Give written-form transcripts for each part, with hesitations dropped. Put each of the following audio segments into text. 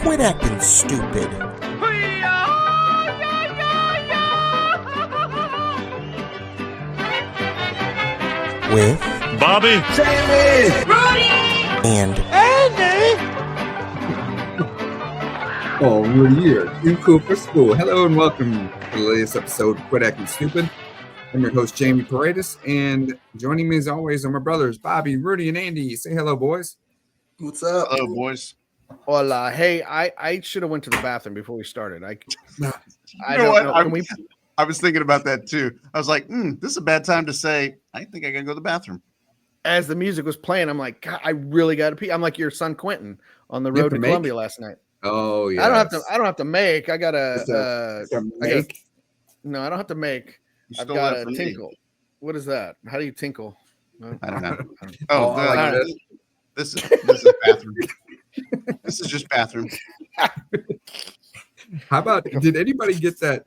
Quit acting stupid. With Bobby, Sammy, and Andy. Oh, we're here. Too cool for school. Hello and welcome to the latest episode of Quit Acting Stupid. I'm your host, Jamie Paredes, and joining me as always are my brothers, Bobby, Rudy, and Andy. Say hello, boys. What's up? hello, boys. Well, hey, I should have went to the bathroom before we started. I You know don't what? know. Can we? I was thinking about that too. I was like, this is a bad time to say, I think I gotta go to the bathroom. As the music was playing, I'm like, God, I really got to pee. I'm like your son Quentin on the road to make? Columbia last night. Oh, yeah. I don't have to make. I gotta. Make. No, I don't have to make. You I've stole got that to from me. tinkle. What is that? How do you tinkle? I don't know. Oh, Oh, I like that. this is bathroom. This is just bathroom. How about, did anybody get that?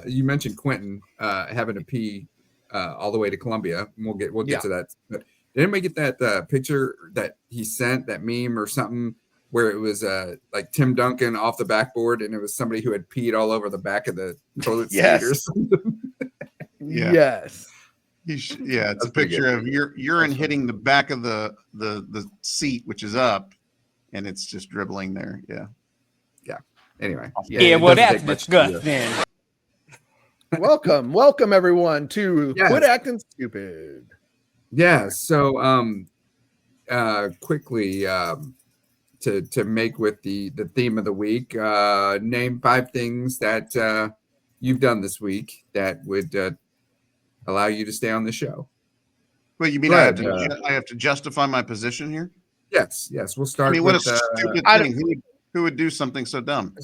You mentioned Quentin having to pee all the way to Columbia. We'll get Yeah. to that. But did anybody get that picture that he sent, that meme or something, where it was like Tim Duncan off the backboard, and it was somebody who had peed all over the back of the toilet seat Yes. or something? Yeah. Yes. It's That's a pretty picture good. of urine hitting the back of the seat, which is up, and it's just dribbling there. Yeah. Anyway. Yeah, it well, doesn't that's take much to do. disgusting. welcome everyone to Yes. Quit Acting Stupid. Yeah. So quickly to make with the theme of the week, name 5 things that you've done this week that would allow you to stay on the show. Well, you mean Go I ahead, have to justify my position here? Yes. We'll I start mean, what a with stupid I thing. Who would do something so dumb?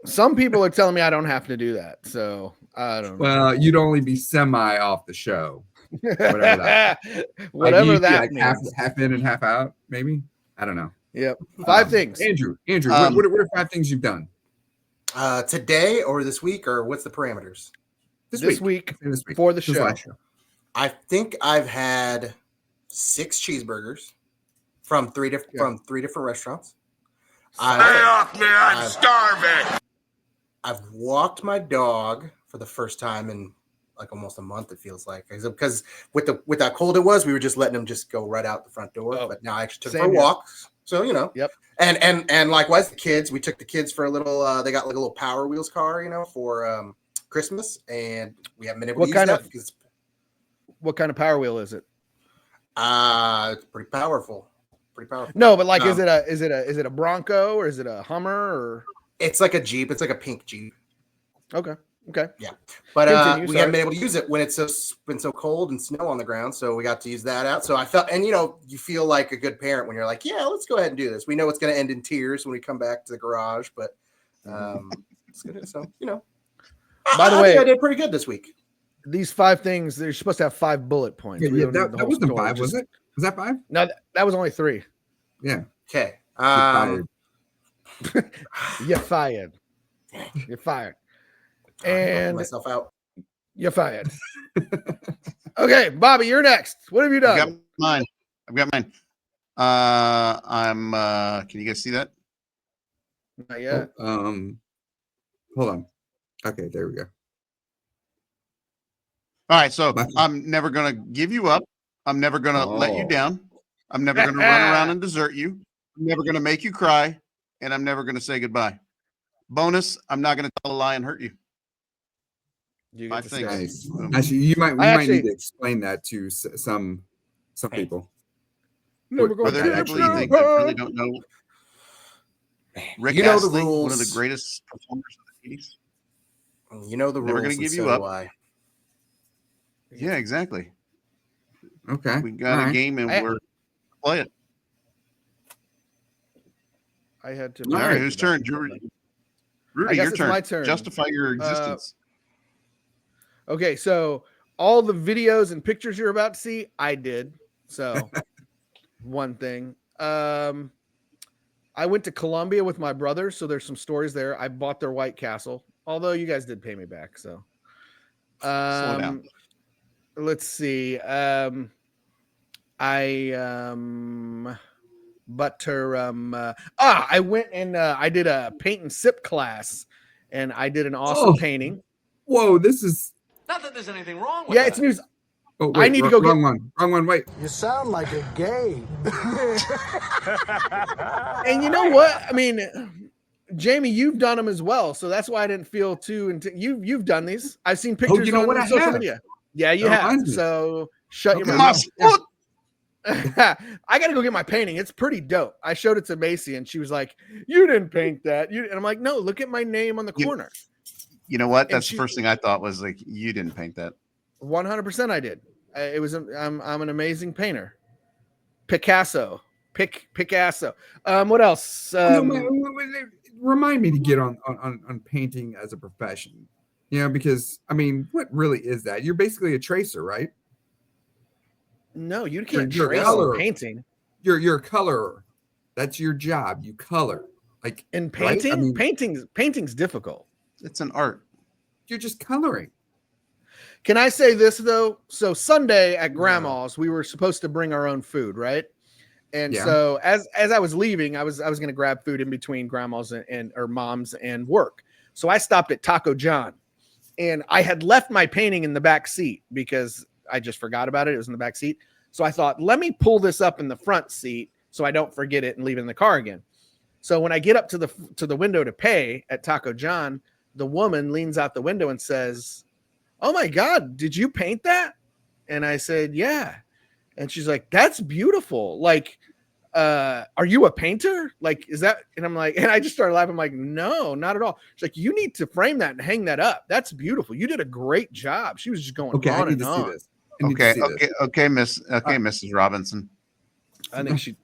Some people are telling me I don't have to do that, so I don't know. well, you'd only be semi off the show. whatever that- Whatever you'd be that like means. half in and half out, maybe. I don't know. Yep. 5 things. Andrew, Um, what are 5 things you've done Today or this week, or what's the parameters? This week This week for the This show. last show. I think I've had 6 cheeseburgers from three different restaurants. off me! I'm starving. I've walked my dog for the first time in like almost a month. It feels like, because with how cold it was, we were just letting him just go right out the front door. Oh. But now I actually took Same him for a here. walk. So Yep. And likewise the kids. We took the kids for a little. They got like a little Power Wheels car, for Christmas, and we haven't been able What to use kind that of- because What kind of Power Wheel is it? it's pretty powerful. No, but like, No. is it a Bronco or is it a Hummer or? It's like a Jeep. It's like a pink Jeep. Okay. But Continue, we sorry. haven't been able to use it when it's been so cold and snow on the ground. So we got to use that out. So I felt, and you feel like a good parent when you're like, yeah, let's go ahead and do this. We know it's going to end in tears when we come back to the garage, but it's good. So By the I way- think I did pretty good this week. These 5 things, they're supposed to have 5 bullet points. Yeah, We yeah, don't need the that whole wasn't story, 5, was it? Was that 5? No, that was only 3. Yeah. Okay. You're fired. You're fired. You're fired. I'm helping And myself out. you're fired. Okay, Bobby, you're next. What have you I've got done? mine. Can you guys see that? Not yet. Hold on. Okay, there we go. All right, so My- I'm never gonna give you up. I'm never gonna let you Oh. down. I'm never gonna run around and desert you. I'm never gonna make you cry, and I'm never gonna say goodbye. Bonus, I'm not gonna tell a lie and hurt you. You I get to think- say. Nice. Actually, you might actually- need to explain that to some people. Never What Are there gonna that people catch you you. think that really don't know? Rick You know the Astley, one of the rules. greatest performers of the 80s. You know the Never rules. gonna and give you so up. do I. Yeah, exactly. Okay. We got All a right. game and we're play it. I had to. All right, whose turn? Rudy, I guess your it's turn. my turn. Justify your existence. Okay, so all the videos and pictures you're about to see, I did. So one thing. I went to Columbia with my brother, so there's some stories there. I bought their White Castle, although you guys did pay me back. So Slow down. let's see. I I went and I did a paint and sip class, and I did an awesome painting. Whoa, this is. Not that there's anything wrong with Yeah, that. it's news. Oh, wait, I need to go wrong get. one. Wrong one. Wait. You sound like a gay. And you know what? I mean, Jamie, you've done them as well, so that's why I didn't feel too. You've done these. I've seen pictures you know on what? I social have. media. Yeah, you That have. reminds me. So shut your Okay. mouth. Must- I got to go get my painting. It's pretty dope. I showed it to Macy, and she was like, "You didn't paint that." And I'm like, "No, look at my name on the corner." You know what? And That's the first thing I thought was like, you didn't paint that. 100%, I did. It was. I'm an amazing painter. Picasso. Picasso. What else? Remind me to get on painting as a profession. You know, because I mean, what really is that? You're basically a tracer, right? No, you can't You're trace color. painting. You're a colorer. That's your job. You color. Like In right? painting, I mean, painting's difficult. It's an art. you're just coloring. Can I say this though? So Sunday at Grandma's, we were supposed to bring our own food, right? And Yeah. so as I was leaving, I was going to grab food in between Grandma's and or Mom's and work. So I stopped at Taco John, and I had left my painting in the back seat because I just forgot about it. It was in the back seat. So I thought, let me pull this up in the front seat so I don't forget it and leave it in the car again. So when I get up to the window to pay at Taco John, the woman leans out the window and says, "Oh my God, did you paint that?" And I said, "Yeah." And she's like, "That's beautiful. Like, are you a painter? Like, is that?" And I'm like, and I just started laughing. I'm like, "No, not at all." She's like, "You need to frame that and hang that up. That's beautiful. You did a great job." She was just going Okay, I on need and to on. see this. I need to Okay, see this. Mrs. Robinson. I think she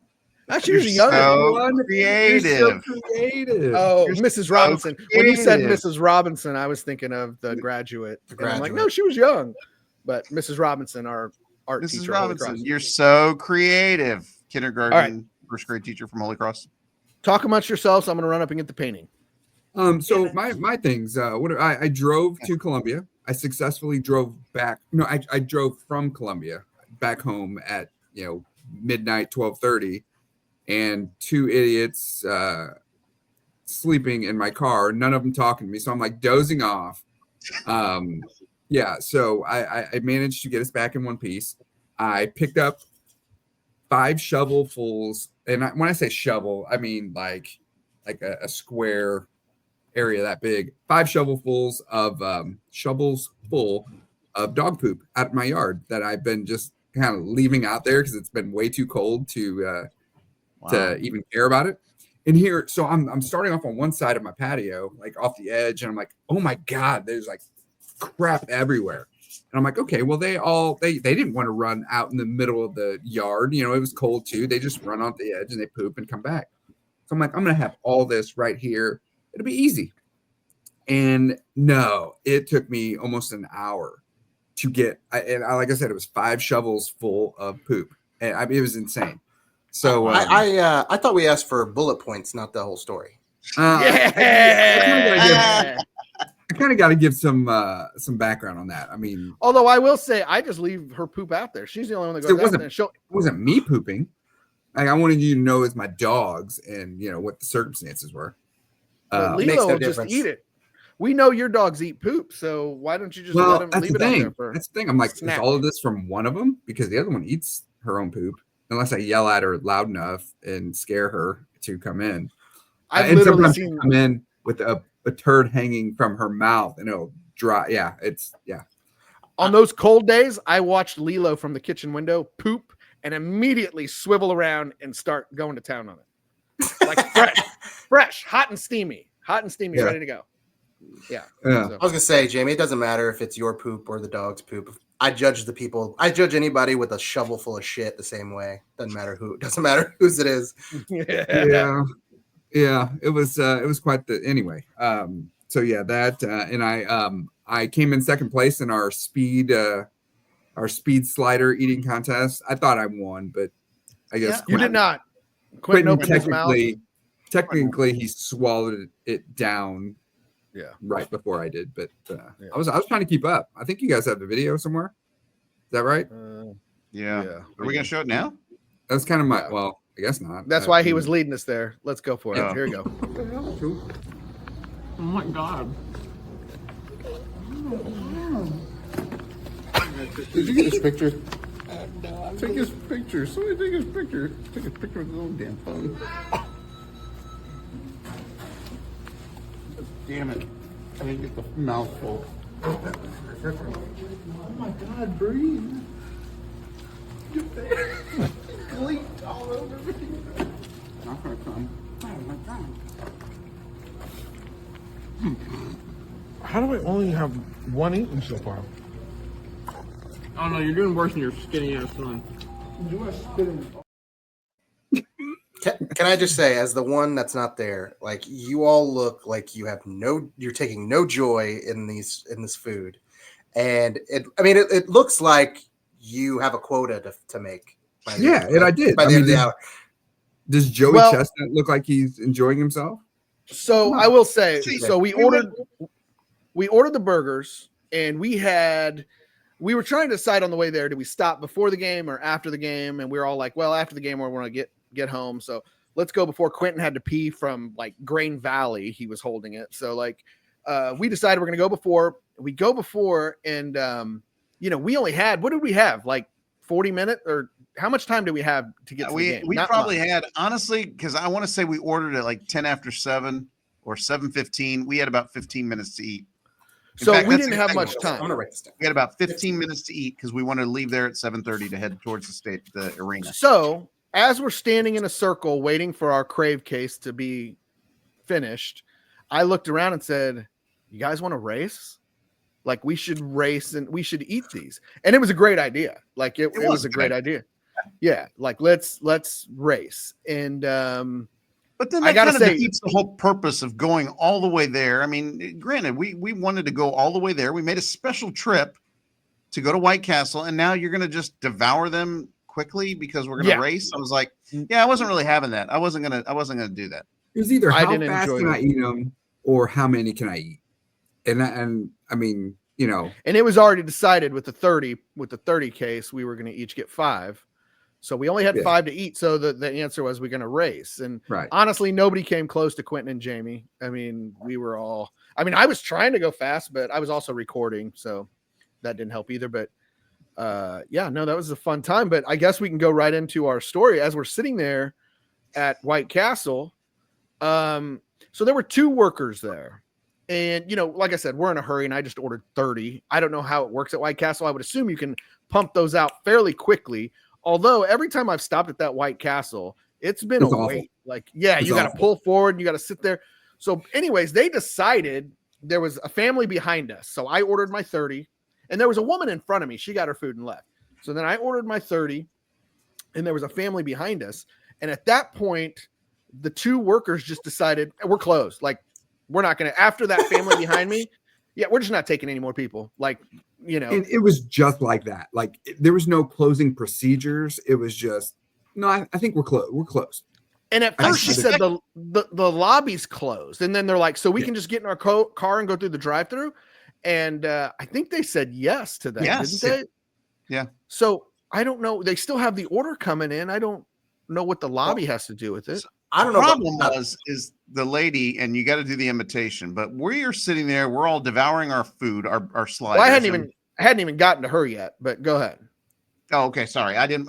was You're younger. so You're creative. so creative. Oh, You're Mrs. so Robinson. When you said creative. Mrs. Robinson, I was thinking of The Graduate. The And I'm like, Graduate. no, she was young. But Mrs. Robinson, our art Mrs. teacher. at Holy Robinson, Cross. you're so creative. Kindergarten, All right. first grade teacher from Holy Cross. Talk amongst yourselves. I'm going to run up and get the painting. So my things. I drove to Columbia. I successfully drove back. No, I drove from Columbia back home at midnight, 12:30, and two idiots sleeping in my car. None of them talking to me, so I'm like dozing off. Yeah. So I managed to get us back in one piece. I picked up 5 shovelfuls, and when I say shovel, I mean like a square area that big. 5 shovelfuls of shovels full of dog poop out of my yard that I've been just kind of leaving out there because it's been way too cold to even care about it. And here, so I'm starting off on one side of my patio, like off the edge, and I'm like, oh my God, there's like crap everywhere. And I'm like, okay, well, they didn't want to run out in the middle of the yard. It was cold too. They just run off the edge and they poop and come back. So I'm like, I'm going to have all this right here. It'll be easy. And no, it took me almost an hour to get, like I said, it was 5 shovels full of poop. And it was insane. So I thought we asked for bullet points, not the whole story. Yeah. I kind of got to give some background on that. I mean, Although I will say, I just leave her poop out there. She's the only one that So goes it out there. And she'll, it wasn't me pooping. Like I wanted you to know it's my dogs and what the circumstances were. but makes Lilo no will just difference. eat it. We know your dogs eat poop, so why don't you just Well, let them that's leave the it out there thing. for? That's the thing. I'm like, snack. is all of this from one of them? Because the other one eats her own poop, unless I yell at her loud enough and scare her to come in. I've And literally sometimes she'll seen. come in with a turd hanging from her mouth, and it'll dry. Yeah, On those cold days, I watched Lilo from the kitchen window poop and immediately swivel around and start going to town on it. Like fresh, hot and steamy, Yeah. ready to go. Yeah. Yeah. So- I was gonna say, Jamie, it doesn't matter if it's your poop or the dog's poop. I judge anybody with a shovel full of shit the same way. Doesn't matter who. Doesn't matter whose it is. Yeah. It was quite the anyway. So yeah, that and I came in second place in our speed slider eating contest. I thought I won, but I guess You did not. Quentin opened his mouth. technically he swallowed it down. Yeah. Right before I did, but Yeah. I was trying to keep up. I think you guys have the video somewhere. Is that right? Yeah. Are we gonna show it now? That's kind of my Yeah. well. I guess not. That's why he was leading us there. Let's go for it. Yeah. Here we go. What the hell, Coop? Oh my god. Did you get his picture? Take his picture. Somebody take his picture. Take his picture with his own damn phone. Damn it. I didn't get the mouthful. Oh my god, breathe. Get there. Leaked all over me. Not gonna come. Oh my god. How do I only have one eaten so far? Oh no, you're doing worse than your skinny ass son. You are spitting. Can I just say, as the one that's not there, like you all look like you have you're taking no joy in this food, and it looks like you have a quota to make. Yeah, and I did. By the end of the hour. Does Joey Well- Chestnut look like he's enjoying himself? So I will say, See, so we ordered the burgers, and we were trying to decide on the way there, do we stop before the game or after the game? And we were all like, well, after the game, we want to get home. So let's go before Quentin had to pee from like Grain Valley. He was holding it. So like, we decided we're going to go before. We go before, and we only had, what did we have? Like 40 minutes, or how much time do we have to get to the game? We Not probably much. had, honestly, because I want to say we ordered at like 10 after 7 or 7:15. We had about 15 minutes to eat. In So fact, we that's didn't have exactly much what it was. I'm time. gonna write this down. We had about 15 minutes to eat because we wanted to leave there at 7:30 to head towards the arena. So as we're standing in a circle waiting for our crave case to be finished, I looked around and said, "You guys want to race? Like we should race and we should eat these." And it was a great idea. Like it was a great idea. Yeah, like let's race. And But then I that gotta kind of say- defeats the whole purpose of going all the way there. I mean, granted, we wanted to go all the way there. We made a special trip to go to White Castle, and now you're going to just devour them quickly because we're going to Yeah. race. I was like, yeah, I wasn't really having that. I wasn't gonna do that. It was either I how didn't fast enjoy can it. I eat them or how many can I eat? And I mean, and it was already decided with the 30 case, we were going to each get 5. So we only had Yeah. 5 to eat. So the answer was we're going to race. And right. honestly, nobody came close to Quentin and Jamie. I mean, I was trying to go fast, but I was also recording, so that didn't help either. But that was a fun time. But I guess we can go right into our story as we're sitting there at White Castle. So there were 2 workers there. And, like I said, we're in a hurry and I just ordered 30. I don't know how it works at White Castle. I would assume you can pump those out fairly quickly. Although every time I've stopped at that White Castle, it's been It's a awful. wait. Like, yeah, It's you got to awful. pull forward and you got to sit there. So anyways, they decided there was a family behind us. So I ordered my 30 and there was a woman in front of me. She got her food and left. So then I ordered my 30 and there was a family behind us. And at that point, the 2 workers just decided we're closed. Like, we're not going to, after that family behind me, yeah, we're just not taking any more people. Like, And it was just like that. Like there was no closing procedures. It was just no. I think we're closed. We're closed. And at I first she said the lobby's closed, and then they're like, so we can just get in our car and go through the drive-through. And I think they said yes to that, Yes. didn't they? Yeah. So I don't know. They still have the order coming in. I don't know what the lobby has to do with it. I don't The know. problem is the lady, and you got to do the imitation. But we are sitting there, we're all devouring our food, our sliders. Well, I and- hadn't even gotten to her yet. But go ahead. Oh, okay. Sorry, I didn't.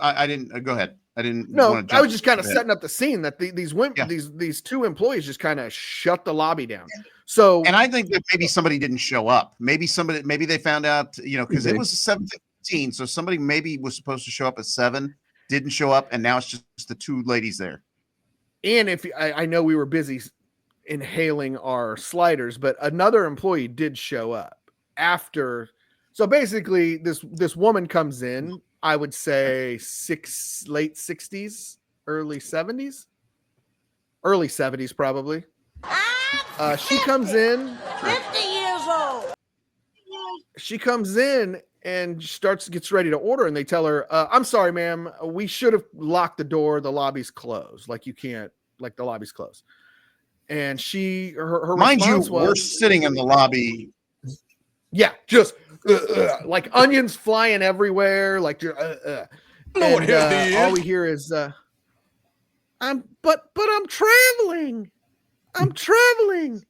Go ahead. I didn't. No, wanna I jump was just kind of ahead. setting up the scene that these women, Yeah. these 2 employees just kind of shut the lobby down. So And I think that maybe somebody didn't show up. Maybe they found out, because it Maybe. was 7:15, so somebody maybe was supposed to show up at 7, didn't show up, and now it's just the 2 ladies there. And if I know we were busy inhaling our sliders, but another employee did show up after. So basically, this woman comes in. I would say late 60s, early 70s probably. She comes in. 50 years old. She comes in and gets ready to order, and they tell her, "I'm sorry, ma'am, we should have locked the door. The lobby's closed. Like you can't. Like the lobby's closed." And her Mind you, response we're was, sitting in the lobby. yeah, just like onions flying everywhere. Like, know what and, healthy all is. we hear is, but I'm traveling. I'm traveling.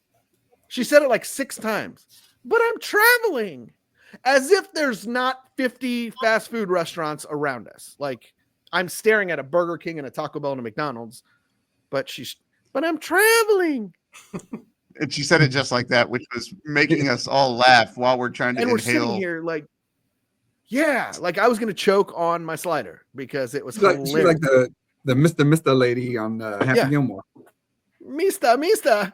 She said it like 6 times. But I'm traveling. As if there's not 50 fast food restaurants around us. Like I'm staring at a Burger King and a Taco Bell and a McDonald's, but I'm traveling. And she said it just like that, which was making us all laugh while we're trying to And we're sitting inhale. here like, yeah, like I was going to choke on my slider because it was She's like hilarious. the Mr. Lady on Happy Yeah. Gilmore. Mista.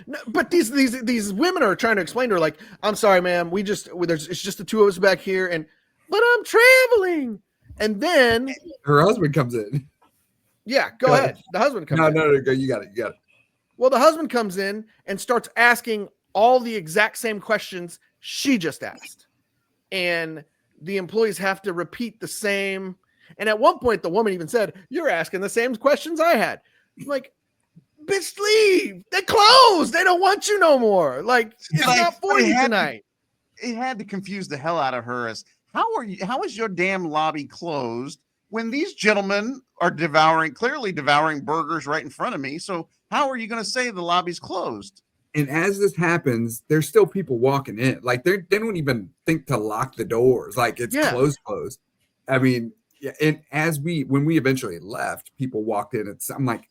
No, but these women are trying to explain to her, like, I'm sorry, ma'am. It's just the 2 of us back here. But I'm traveling. And then, Her husband comes in. yeah, go ahead. The husband comes in. No, go. You got it. Well, the husband comes in and starts asking all the exact same questions she just asked. And the employees have to repeat the same. And at one point, the woman even said, "You're asking the same questions I had." I'm like, bitch, leave. They closed. They don't want you no more. Like, it's Like, not for it you had- tonight. It had to confuse the hell out of her as how is your damn lobby closed when these gentlemen are clearly devouring burgers right in front of me? So how are you going to say the lobby's closed? And as this happens, there's still people walking in. Like they don't even think to lock the doors. Like it's closed. I mean, yeah. And when we eventually left, people walked in. I'm like,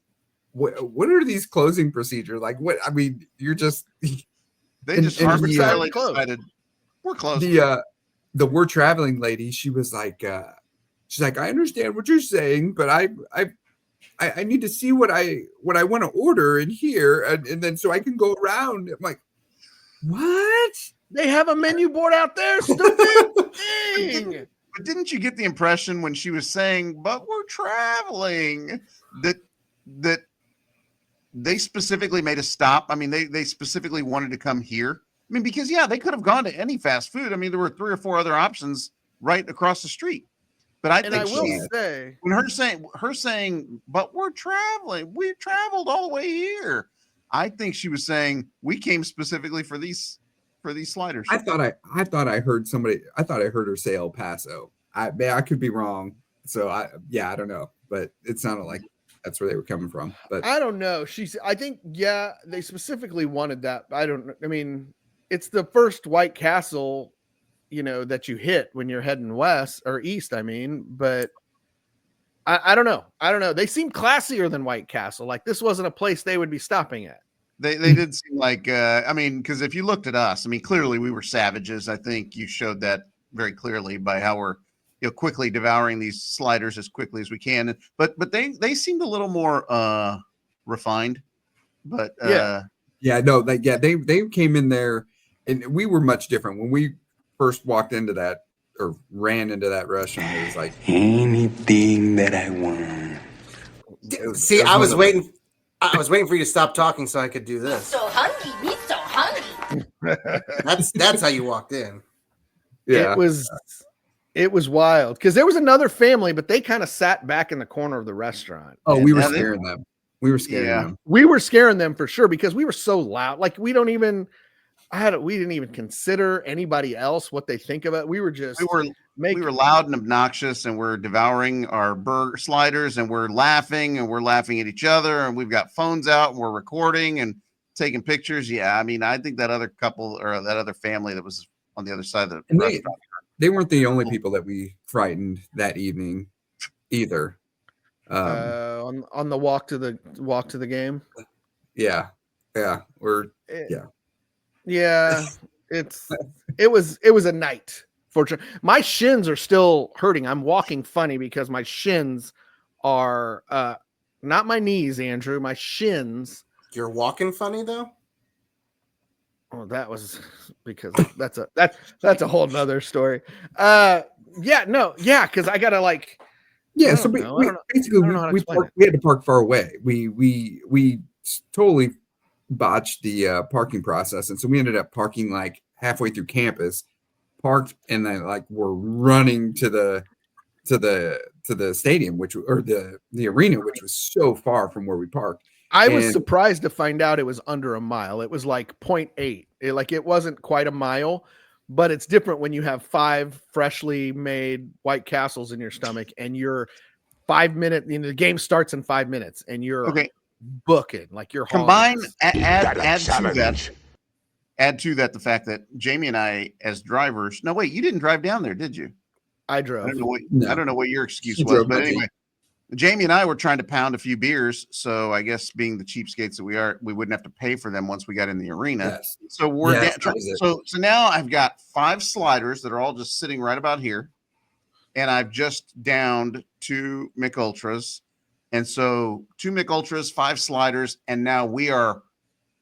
what are these closing procedures? Like what? I mean, you're just They just arbitrarily decided we're closed. The we're traveling lady. She was like, she's like, I understand what you're saying, but I need to see what I want to order in here, and then so I can go around. I'm like, what? They have a menu board out there, stupid thing. But didn't you get the impression when she was saying, "But we're traveling," that they specifically made a stop? I mean, they specifically wanted to come here. I mean, because they could have gone to any fast food. I mean, there were 3 or 4 other options right across the street. But I think when her saying, "But we're traveling, we traveled all the way here," I think she was saying we came specifically for these sliders. I thought I heard somebody. I thought I heard her say El Paso. I could be wrong. So I don't know, but it sounded like that's where they were coming from. But I don't know. I think they specifically wanted that. I mean, it's the first White Castle, that you hit when you're heading west or east. I mean, but I don't know. They seem classier than White Castle. Like this wasn't a place they would be stopping at. They did seem like, I mean, because if you looked at us, I mean, clearly we were savages. I think you showed that very clearly by how we're quickly devouring these sliders as quickly as we can. But they seemed a little more refined. But they came in there, and we were much different when we first walked into that or ran into that restaurant. It was like anything that I want. See, I was waiting for you to stop talking so I could do this. So hungry, me so hungry. That's how you walked in. Yeah, it was wild because there was another family, but they kind of sat back in the corner of the restaurant. Oh, we were scaring them. We were scaring them. We were scaring them for sure because we were so loud. Like we didn't even consider anybody else what they think of it. We were just we were loud and obnoxious, and we're devouring our burger sliders, and we're laughing at each other, and we've got phones out, and we're recording and taking pictures. Yeah, I mean, I think that other couple or that other family that was on the other side of the restaurant. They weren't the only people that we frightened that evening either. On the walk to the game. Yeah. It was a night. Fortunately, my shins are still hurting. I'm walking funny because my shins are not my knees, Andrew. My shins. You're walking funny though. Oh, that was because that's a whole nother story. Because I gotta like. Yeah, so basically we had to park far away. We totally botched the parking process, and so we ended up parking like halfway through campus, parked, and then like we're running to the stadium, or the arena, which was so far from where we parked. I was surprised to find out it was under a mile. It was like 0.8. It wasn't quite a mile, but it's different when you have 5 freshly made White Castles in your stomach and you're 5 minutes. The game starts in 5 minutes, and you're Okay. booking like you're Combine, hauling ass. add to that the fact that Jamie and I, as drivers, no, wait, you didn't drive down there, did you? I I drove. don't know what, No. I don't know what your excuse She was, drove but my anyway, Jamie and I were trying to pound a few beers. So I guess being the cheapskates that we are, we wouldn't have to pay for them once we got in the arena. Yes. So we're Yes, down, that was it. so now I've got 5 sliders that are all just sitting right about here, and I've just downed 2 Mick Ultras, and so 2 Mick Ultras, 5 sliders, and now we are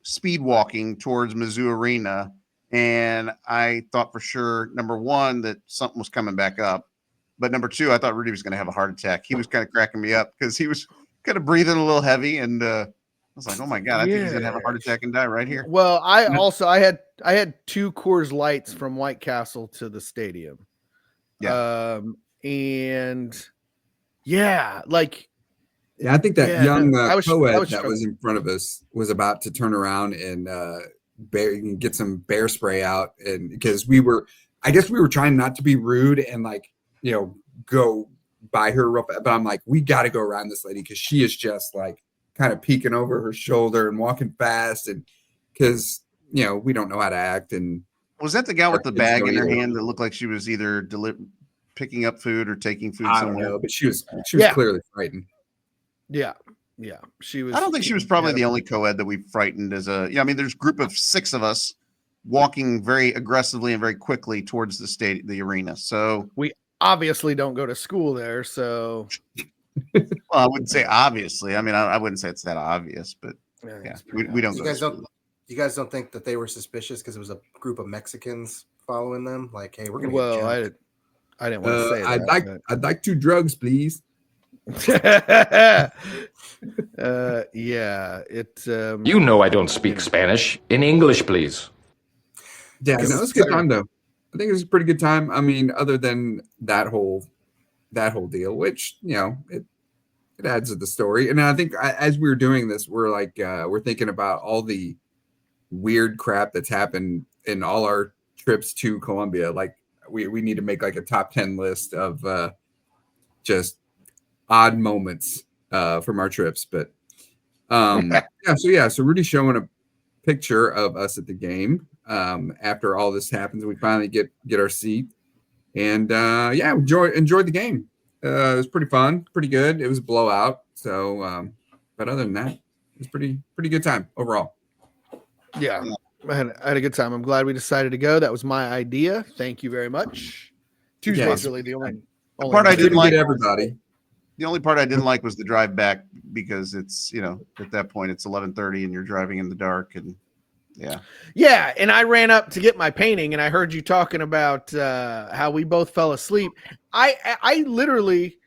speed walking towards Mizzou Arena. And I thought for sure, number one, that something was coming back up, but number two, I thought Rudy was going to have a heart attack. He was kind of cracking me up because he was kind of breathing a little heavy, and I was like, "Oh my god, I think he's going to have a heart attack and die right here." Well, I had 2 Coors Lights from White Castle to the stadium. Yeah. And yeah, like Yeah, I think that Yeah, young I was- co-ed I was that struggling. was in front of us was about to turn around and get some bear spray out, and because I guess we were trying not to be rude and like, go by her real fast, but I'm like, we got to go around this lady because she is just like kind of peeking over her shoulder and walking fast, and because we don't know how to act. And Was that the gal with the Kids bag don't in her either. hand that looked like she was either picking up food or taking food I don't somewhere? know, but she was Yeah. clearly frightened. yeah, she was. I don't think she was probably the only co-ed that we frightened as a. Yeah, I mean, there's a group of 6 of us walking very aggressively and very quickly towards the arena. So, obviously don't go to school there, so well, I wouldn't say obviously. I mean, I wouldn't say it's that obvious, but yeah, it's we pretty don't You go. guys To don't. You guys don't think that they were suspicious because it was a group of Mexicans following them? Like, hey, we're gonna. Well, get jumped. I didn't want to say that. I'd like 2 drugs, please. Yeah, it. You know I don't speak Spanish. In English, please. Yeah, no, it was a good time though. I think it was a pretty good time. I mean, other than that whole deal, which it adds to the story. And I think as we were doing this, we're like we're thinking about all the weird crap that's happened in all our trips to Columbia. Like we need to make like a top 10 list of just odd moments from our trips. But so Rudy's showing a picture of us at the game. After all this happens, we finally get our seat, and enjoyed the game. It was pretty fun, pretty good. It was a blowout. So, but other than that, it was pretty good time overall. Yeah, I had a good time. I'm glad we decided to go. That was my idea. Thank you very much. Tuesday's Yes. really the only part I night. didn't Pretty like good, everybody. The only part I didn't like was the drive back because it's at that point it's 11:30 and you're driving in the dark and yeah. Yeah, and I ran up to get my painting, and I heard you talking about how we both fell asleep. I literally,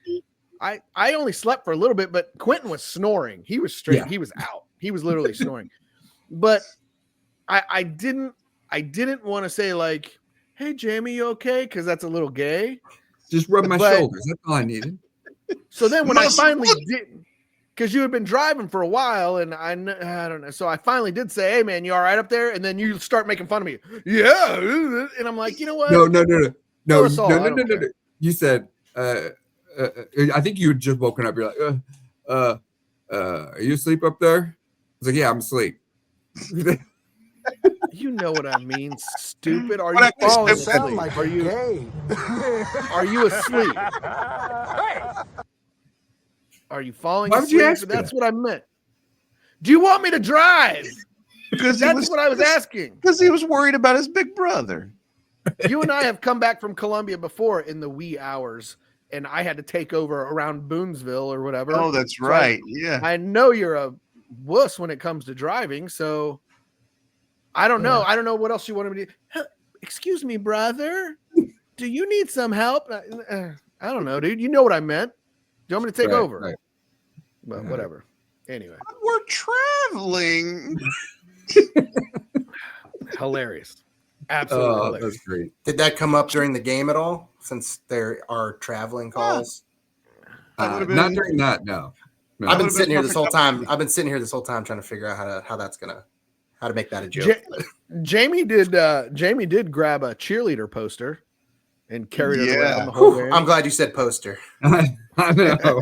I only slept for a little bit, but Quentin was snoring. He was straight. Yeah. He was out. He was literally snoring. But I didn't want to say like, "Hey, Jamie, you okay?" Because that's a little gay. Just rub my But- shoulders. That's all I needed. So then when I Must- finally did, because you had been driving for a while, and I don't know. So I finally did say, "Hey, man, you all right up there?" And then you start making fun of me. Yeah, and I'm like, you know what? No. us all, I don't care. You said, I think you had just woken up. You're like, are you asleep up there? I was like, yeah, I'm asleep. You know what I mean, stupid. Are What you I falling just asleep? Sound like Are a you gay. are you asleep? Are you falling Why would you asleep? ask That's that? what I meant. Do you want me to drive? Because That's what I was asking. Because he was worried about his big brother. You and I have come back from Columbia before in the wee hours, and I had to take over around Boonesville or whatever. Oh, that's So I- right. Yeah. I know you're a wuss when it comes to driving, so I don't know. I don't know what else you wanted me to do. Excuse me, brother. Do you need some help? I don't know, dude. You know what I meant. Do you want me to take Right, over? right. Well, whatever. Anyway, We're traveling. hilarious. Absolutely Oh, hilarious. that's great. Did that come up during the game at all? Since there are traveling calls. That would've Not been- during that, no. No. I've been would've sitting been here this whole perfect time. I've been sitting here this whole time trying to figure out how to make that a joke. Jamie did grab a cheerleader poster and carried it Yeah. around the whole Whew, game. I'm glad you said poster. I know.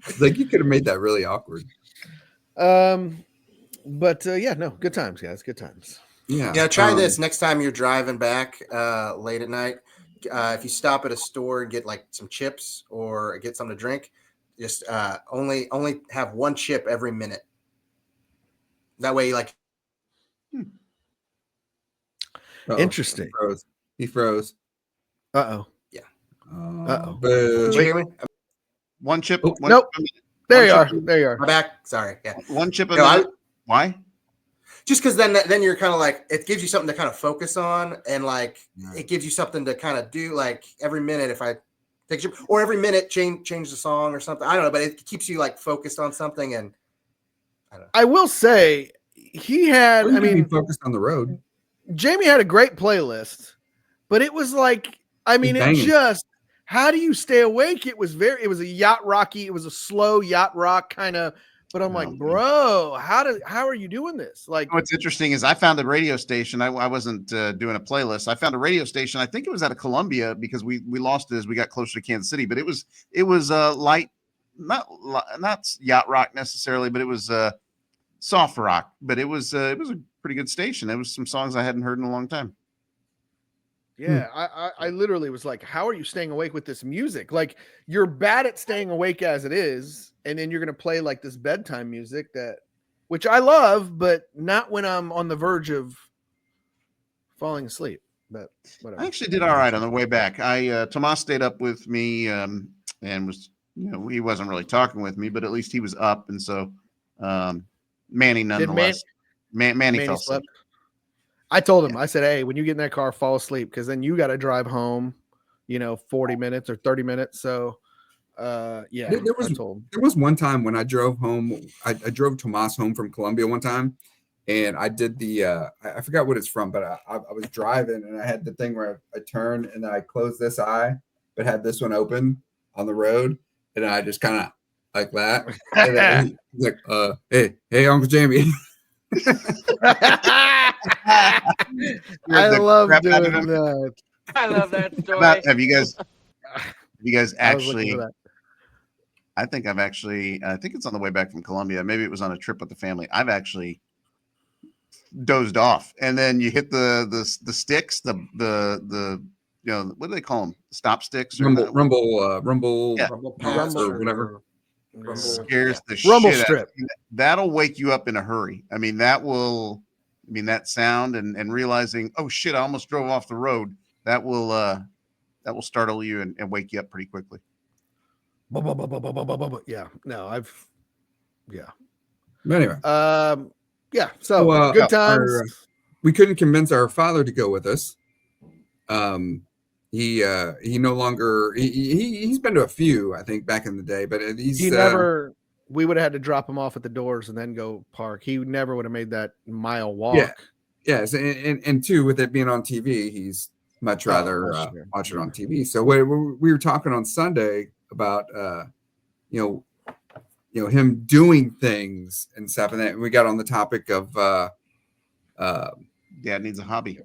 It's like you could have made that really awkward. But yeah, no, good times, guys. Good times. Yeah. Yeah, try this next time you're driving back late at night. If you stop at a store and get like some chips or get something to drink, just only have one chip every minute. That way, like. Interesting. He froze. Uh-oh. Yeah. Uh-oh. Did you hear me? One chip. Oh, one, nope. There you chip- are. There you are. My back. Sorry. Yeah. One chip a No, minute. Why? Just because then you're kind of like, it gives you something to kind of focus on, and like it gives you something to kind of do. Like every minute, if I take a chip, or every minute change the song or something. I don't know, but it keeps you like focused on something. And I will say he had. Or you I could be mean, focused on the road. Jamie had a great playlist, but it was like, I mean, It's it banging. just, how do you stay awake? It was a yacht rocky, it was a slow yacht rock kind of, but I'm like, bro, how are you doing this? Like, What's interesting is I found a radio station. I wasn't doing a playlist. I found a radio station. I think it was out of Columbia because we lost it as we got closer to Kansas City. But it was light, not yacht rock necessarily, but it was soft rock. But it was a pretty good station. There was some songs I hadn't heard in a long time. yeah, I literally was like, how are you staying awake with this music? Like, you're bad at staying awake as it is, and then you're gonna play like this bedtime music which I love, but not when I'm on the verge of falling asleep. But whatever. I actually did all right on the way back. Tomas stayed up with me and was, he wasn't really talking with me, but at least he was up, and so Manny nonetheless. Manny fell asleep. I told him, I said, hey, when you get in that car, fall asleep, because then you got to drive home, 40 minutes or 30 minutes. So, yeah, There was one time when I drove home. I drove Tomas home from Columbia one time, and I did the I forgot what it's from, but I was driving and I had the thing where I turned and then I closed this eye, but had this one open on the road, and I just kind of like that. And then he's like, hey, Uncle Jamie. I love doing that. I love that story. Have you guys actually? I I think it's on the way back from Columbia. Maybe it was on a trip with the family. I've actually dozed off, and then you hit the sticks, the what do they call them? Stop sticks? Rumble pass or whatever. Scares the Rumble shit strip. That'll wake you up in a hurry. I mean, that sound and realizing, oh shit, I almost drove off the road. That will startle you and wake you up pretty quickly. Yeah. No, yeah. Anyway. Yeah. So good times. We couldn't convince our father to go with us. He no longer he's been to a few, I think, back in the day, but we would have had to drop him off at the doors and then go park. He never would have made that mile walk. Yeah. Yes, and two, with it being on TV, he's much rather watch it on TV. So we were talking on Sunday about him doing things and stuff, and then we got on the topic of Dad needs a hobby.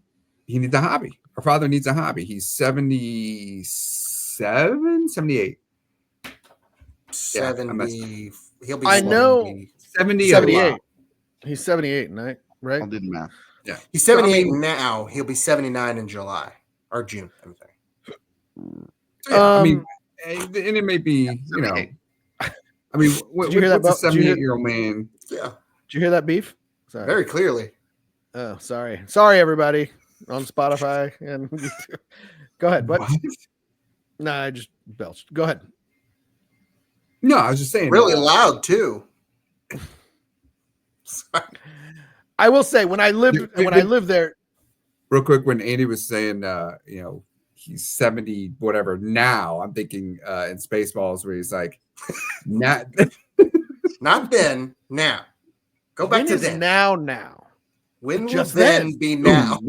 He needs a hobby. Our father needs a hobby. He's 77, 78. 70. He'll be. I know. 70. 78. He's 78, right? I'll do the math. Yeah. He's 78 now. He'll be 79 in July or June. I'm sorry. I mean, and it may be, I mean, what's a 78-year-old man? Yeah. Did you hear that, Beef? Sorry. Very clearly. Oh, sorry, everybody on Spotify and go ahead. What? No, I just belched. Go ahead. No, I was just saying. Really loud too. Sorry. I will say when I lived there. Real quick, when Andy was saying, he's 70, whatever. Now I'm thinking in Spaceballs where he's like, not then. Now, go back to then. Now. When just will then be now?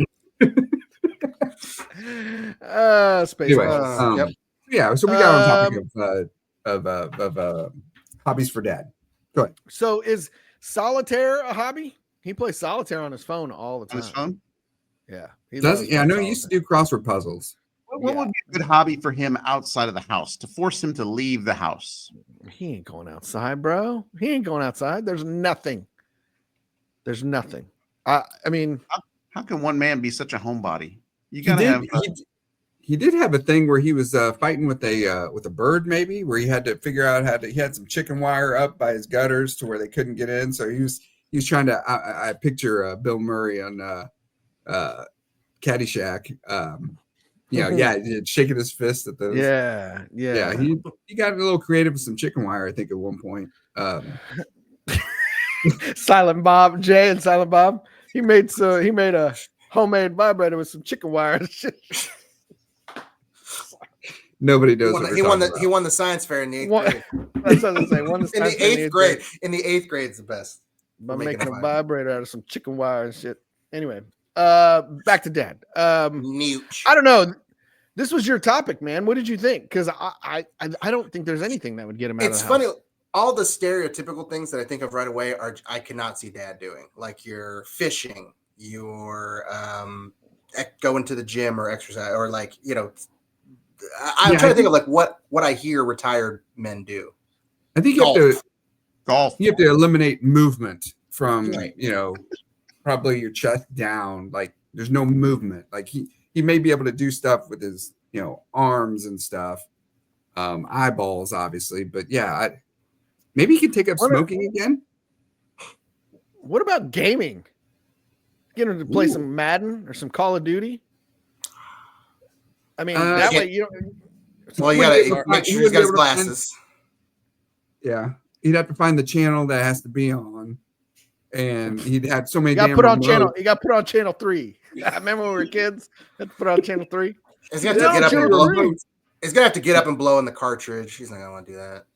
Spaceballs. Anyway, Yep. Yeah, so we got on topic of hobbies for Dad. Go ahead. So is solitaire a hobby? He plays solitaire on his phone all the time. On his phone? Yeah. I know he used to do crossword puzzles. What would be a good hobby for him outside of the house to force him to leave the house? He ain't going outside, bro. He ain't going outside. There's nothing. I mean, how can one man be such a homebody? You He gotta did, have. he did have a thing where he was fighting with a bird, maybe, where he had to figure out how to. He had some chicken wire up by his gutters to where they couldn't get in. So he was trying to. I picture Bill Murray on Caddyshack. Shaking his fist at those. yeah. He got a little creative with some chicken wire, I think, at one point. Silent Bob, Jay and Silent Bob. He made a homemade vibrator with some chicken wire and shit. Nobody knows. He won the science fair in the 8th grade. That's what I was saying. In the 8th grade. In the 8th grade, it's the best. By making a vibrator out of some chicken wire and shit. Anyway, back to Dad. Nooch. I don't know. This was your topic, man. What did you think? Because I don't think there's anything that would get him out of the house. It's funny. All the stereotypical things that I think of right away I cannot see Dad doing. Like you're fishing, you're going to the gym or exercise, or like, I'm trying to think of like what I hear retired men do. I think you have to golf. You have to eliminate movement from probably your chest down. Like there's no movement. Like he may be able to do stuff with his arms and stuff, eyeballs obviously, but maybe he could take up smoking again. What about gaming? Get him to play some Madden or some Call of Duty. I mean, that way you don't. Well, you gotta make sure he's got his glasses. He'd have to find the channel that has to be on, and he'd have so many. You got put on channel. You got put on channel 3. I remember when we were kids. Had to put on channel 3. He's gonna have to get up and blow. He's gonna have to get up and blow in the cartridge. He's not gonna want to do that.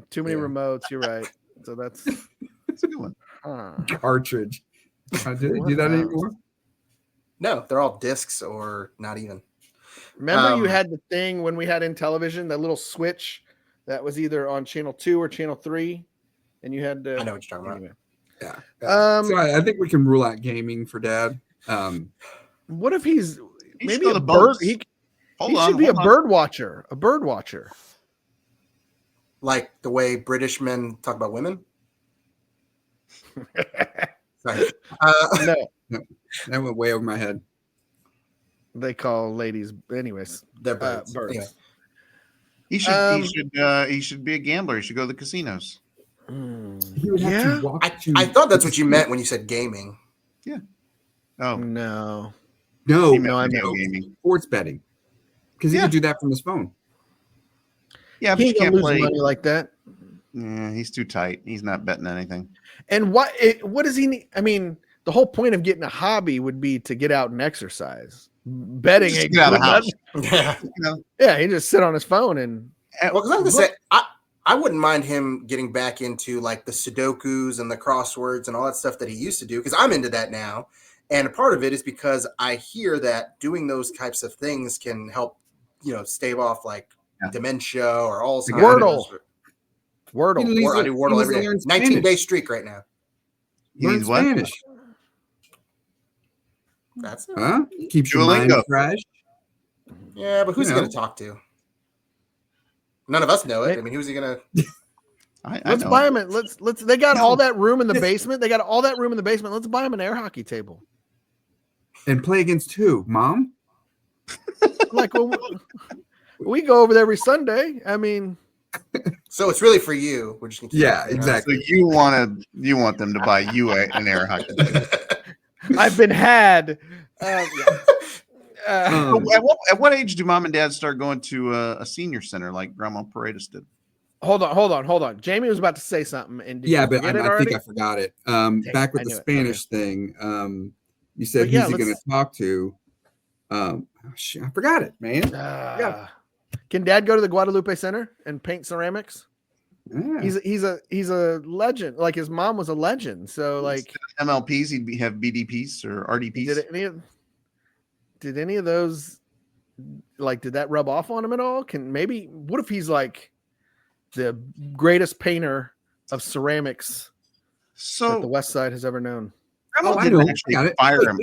Too many remotes. You're right. So that's a good one. Cartridge. Do they do that anymore? No, they're all discs or not even. Remember, you had the thing when we had in television, that little switch that was either on channel 2 or channel 3, and you had to. I know what you're talking about. Yeah. So I think we can rule out gaming for Dad. What if he's maybe a bird? He should be a bird watcher. A bird watcher. Like the way British men talk about women. Sorry. No, that went way over my head. They call ladies, anyways. They're birds. Anyway. He should be a gambler. He should go to the casinos. I thought that's what you meant when you said gaming. Yeah. Oh no, I meant gaming. Sports betting, because he could do that from his phone. Yeah, but he you can't can't lose play money like that. Yeah, he's too tight. He's not betting anything. And what does he need? I mean, the whole point of getting a hobby would be to get out and exercise. Betting ain't get out of the house. Yeah, he just sit on his phone and. Well, because I was gonna say, I wouldn't mind him getting back into like the Sudokus and the crosswords and all that stuff that he used to do, because I'm into that now. And a part of it is because I hear that doing those types of things can help, stave off like dementia or Alzheimer's. Wordle. I do Wordle every day. 19-day streak right now. Learn Spanish. That's it. Huh? Keeps your mind fresh. Yeah, but who's he going to talk to? None of us know it. I mean, who's he going to? Let's buy him. Let's. They got all that room in the basement. They got all that room in the basement. Let's buy him an air hockey table. And play against who? Mom? Like, well, we go over there every Sunday. I mean. So it's really for you. We're just gonna keep exactly. So you want them to buy you an air hockey table. I've been had. At what age do Mom and Dad start going to a senior center like Grandma Paredes did? Hold on. Jamie was about to say something, and but I think I forgot it. Back with the Spanish thing. You said who's he going to talk to? I forgot it, man. Can Dad go to the Guadalupe Center and paint ceramics? Yeah. He's a legend. Like his mom was a legend. So like MLPs, he'd have BDPs or RDPs. Did any of those did that rub off on him at all? What if he's like the greatest painter of ceramics that the West Side has ever known? I didn't actually fire him.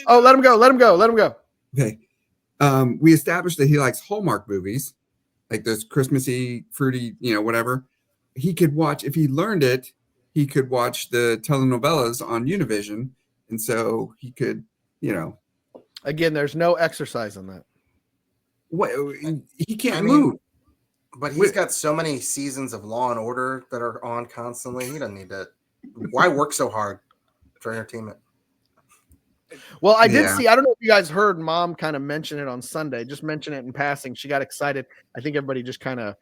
Oh, let him go. Okay. we established that he likes Hallmark movies, like those Christmassy, fruity, whatever. He could watch, if he learned it, he could watch the telenovelas on Univision. And so he could, Again, there's no exercise on that. what he can't I mean, move. But he's got so many seasons of Law and Order that are on constantly. He doesn't need to. Why work so hard for entertainment? Well, I did Yeah. see, I don't know if you guys heard Mom kind of mention it on Sunday, just mention it in passing. She got excited. I think everybody just kind of,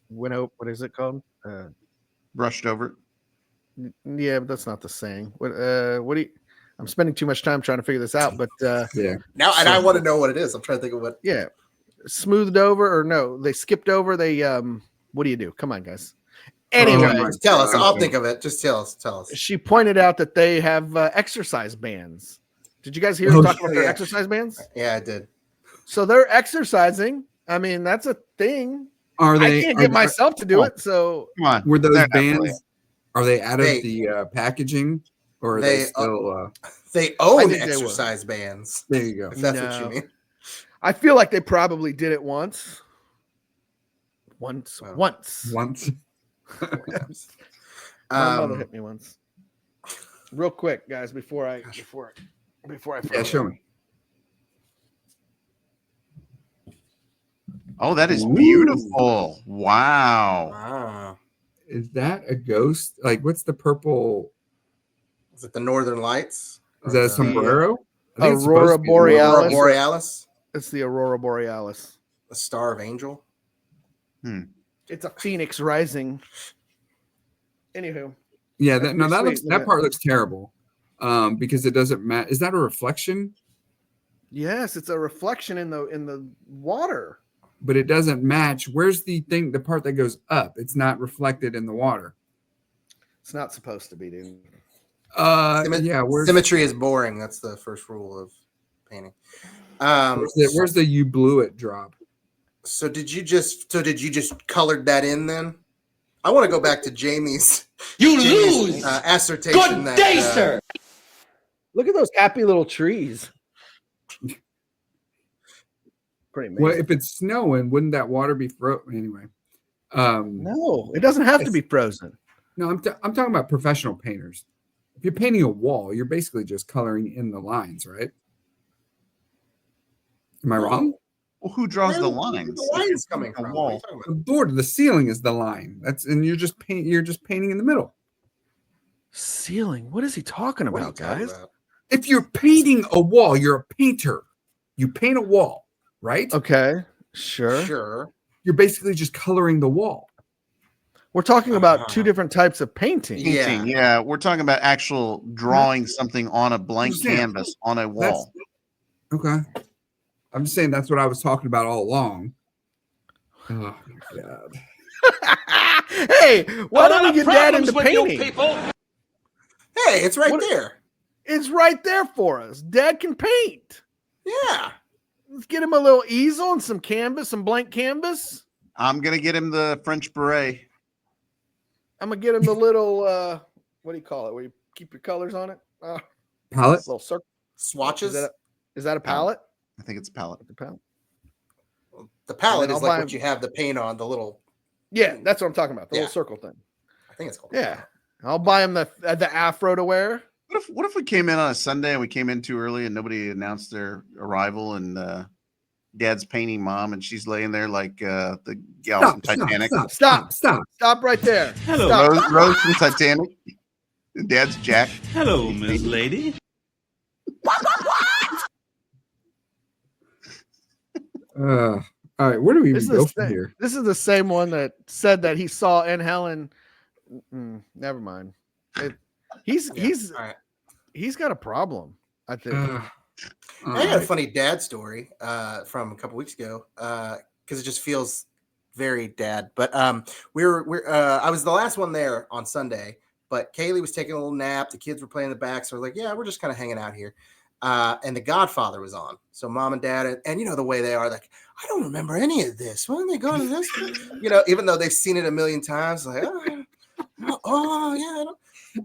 went out. What is it called? Brushed over. Yeah, but that's not the saying. What do you, I'm spending too much time trying to figure this out, but Yeah. Now, and I want to know what it is. I'm trying to think of what. yeah, smoothed over or no, they skipped over. They, what do you do? Come on, guys. Anyway, Just tell us. I'll think of it. Just tell us. Tell us. she pointed out that they have exercise bands. Did you guys hear Oh, us talk about their yeah. exercise bands? Yeah, I did. So they're exercising. I mean, that's a thing. Are they? I can't get myself to do it. So Come on. Were those They're not bands? playing. Are they out of They- the packaging, or are they, they still? They I own think they will. exercise bands. There you go. If that's what No. you mean. I feel like they probably did it once. Well, Once. Once. My mother hit me once. Real quick, guys, before I Yeah, forget. show me. Oh, that is Ooh. beautiful. Wow. Ah, Is that a ghost? Like, what's the purple? is it the Northern Lights? Is that a Or the sombrero? I think it's Aurora supposed to be Borealis. Aurora Borealis? It's the Aurora Borealis. The Star of Angel? It's a phoenix rising. Anywho, Yeah, That's that, no, pretty that sweet, looks isn't that it? part looks terrible. Because it doesn't match. Is that a reflection? yes, it's a reflection in the water. But it doesn't match. Where's the thing? The part that goes up? It's not reflected in the water. It's not supposed to be, dude. Yeah. Where's Symmetry is boring. That's the first rule of painting. where's the you blew it drop? So did you just colored that in then? I want to go back to Jamie's assertion that Look at those happy little trees. Pretty amazing. Well, if it's snowing, wouldn't that water be frozen anyway? No, it doesn't have to be frozen. No, I'm talking about professional painters. If you're painting a wall, you're basically just coloring in the lines, right? Am I wrong? Well, who draws the Where lines? the lines coming A from? wall. What are you talking The about? board, the ceiling is the line. And you're just painting in the middle. Ceiling. What is he talking What are you about, talking guys? about? If you're painting a wall, you're a painter. You paint a wall, right? Okay, sure. Sure. You're basically just coloring the wall. We're talking about two different types of painting. Yeah. Painting, yeah. We're talking about actual drawing something on a blank Understand. canvas on a wall. Okay. I'm just saying that's what I was talking about all along. Oh my god. Hey, why don't we get Dad into painting? Hey, it's right What- there. It's right there for us. Dad can paint. Yeah. Let's get him a little easel and some canvas, some blank canvas. I'm gonna get him the French beret. I'm gonna get him the little what do you call it? Where you keep your colors on it? Palette? Little circle. Swatches. Is that a palette? I think it's palette. The palette. The palette I'll is buy like him- what you have the paint on, the little, Yeah, that's what I'm talking about. The Yeah. little circle thing. I think it's called. Yeah. I'll buy him the afro to wear. What if we came in on a Sunday and we came in too early and nobody announced their arrival and Dad's painting Mom and she's laying there like the gal from Titanic. Stop right there. Hello, Stop. Rose from Titanic. And Dad's Jack. Hello, Miss Lady. All right, where do we This even is, go the from same, here? this is the same one that said that he saw in Helen. Never mind. He's got a problem, I think. I got a funny dad story from a couple weeks ago because it just feels very dad. But I was the last one there on Sunday, but Kaylee was taking a little nap. The kids were playing in the back, so I was like, "Yeah, we're just kind of hanging out here." And The Godfather was on, so Mom and Dad, and you know the way they are, like, I don't remember any of this. When are they going to this? You know, even though they've seen it a million times, like, oh yeah.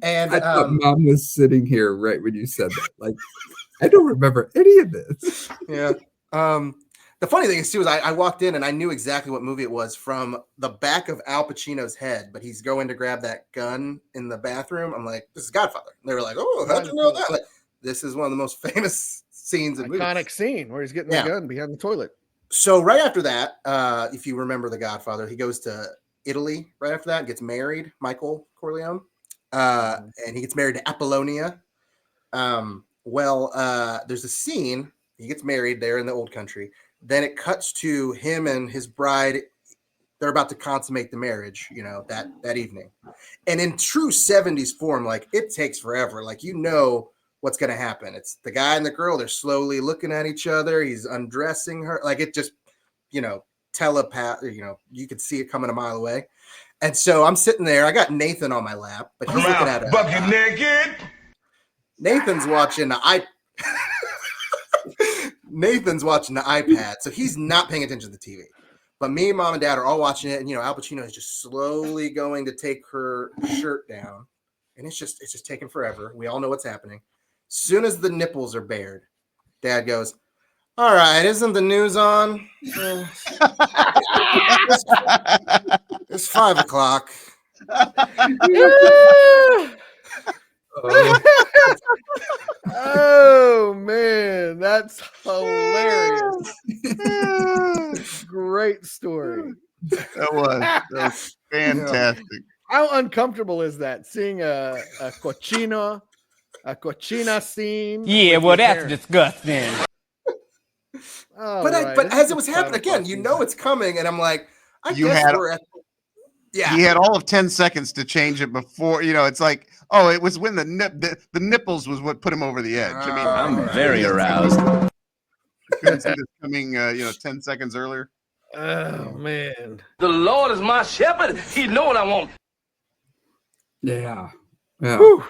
And I thought Mom was sitting here right when you said that. Like, I don't remember any of this. Yeah. The funny thing is too is I walked in and I knew exactly what movie it was from the back of Al Pacino's head, but he's going to grab that gun in the bathroom. I'm like, this is Godfather. And they were like, oh, how'd you know that? Like, this is one of the most famous scenes in movies. Iconic scene where he's getting the gun behind the toilet. So right after that, if you remember The Godfather, he goes to Italy right after that and gets married, Michael Corleone, and he gets married to Apollonia. There's a scene, he gets married there in the old country. Then it cuts to him and his bride. They're about to consummate the marriage, that evening. And in true 70s form, like it takes forever. Like, what's going to happen. It's the guy and the girl. They're slowly looking at each other. He's undressing her. Like it just, telepath, you could see it coming a mile away. And so I'm sitting there. I got Nathan on my lap, but he's looking at bucket naked. Nathan's watching the Nathan's watching the iPad, so he's not paying attention to the TV. But me, mom, and dad are all watching it, and Al Pacino is just slowly going to take her shirt down, and it's just taking forever. We all know what's happening. Soon as the nipples are bared, dad goes, "All right, isn't the news on? It's 5 o'clock." Oh man, that's hilarious. Great story. That was fantastic. How uncomfortable is that seeing a cochina scene? Yeah, well, that's disgusting. But as it was happening again, it's coming, and I'm like, He had all of 10 seconds to change it before, it's like, oh, it was when the nipples was what put him over the edge. I mean, I'm very aroused. Couldn't see this coming, 10 seconds earlier. Oh man. The Lord is my shepherd. He know what I want. Yeah. Whew.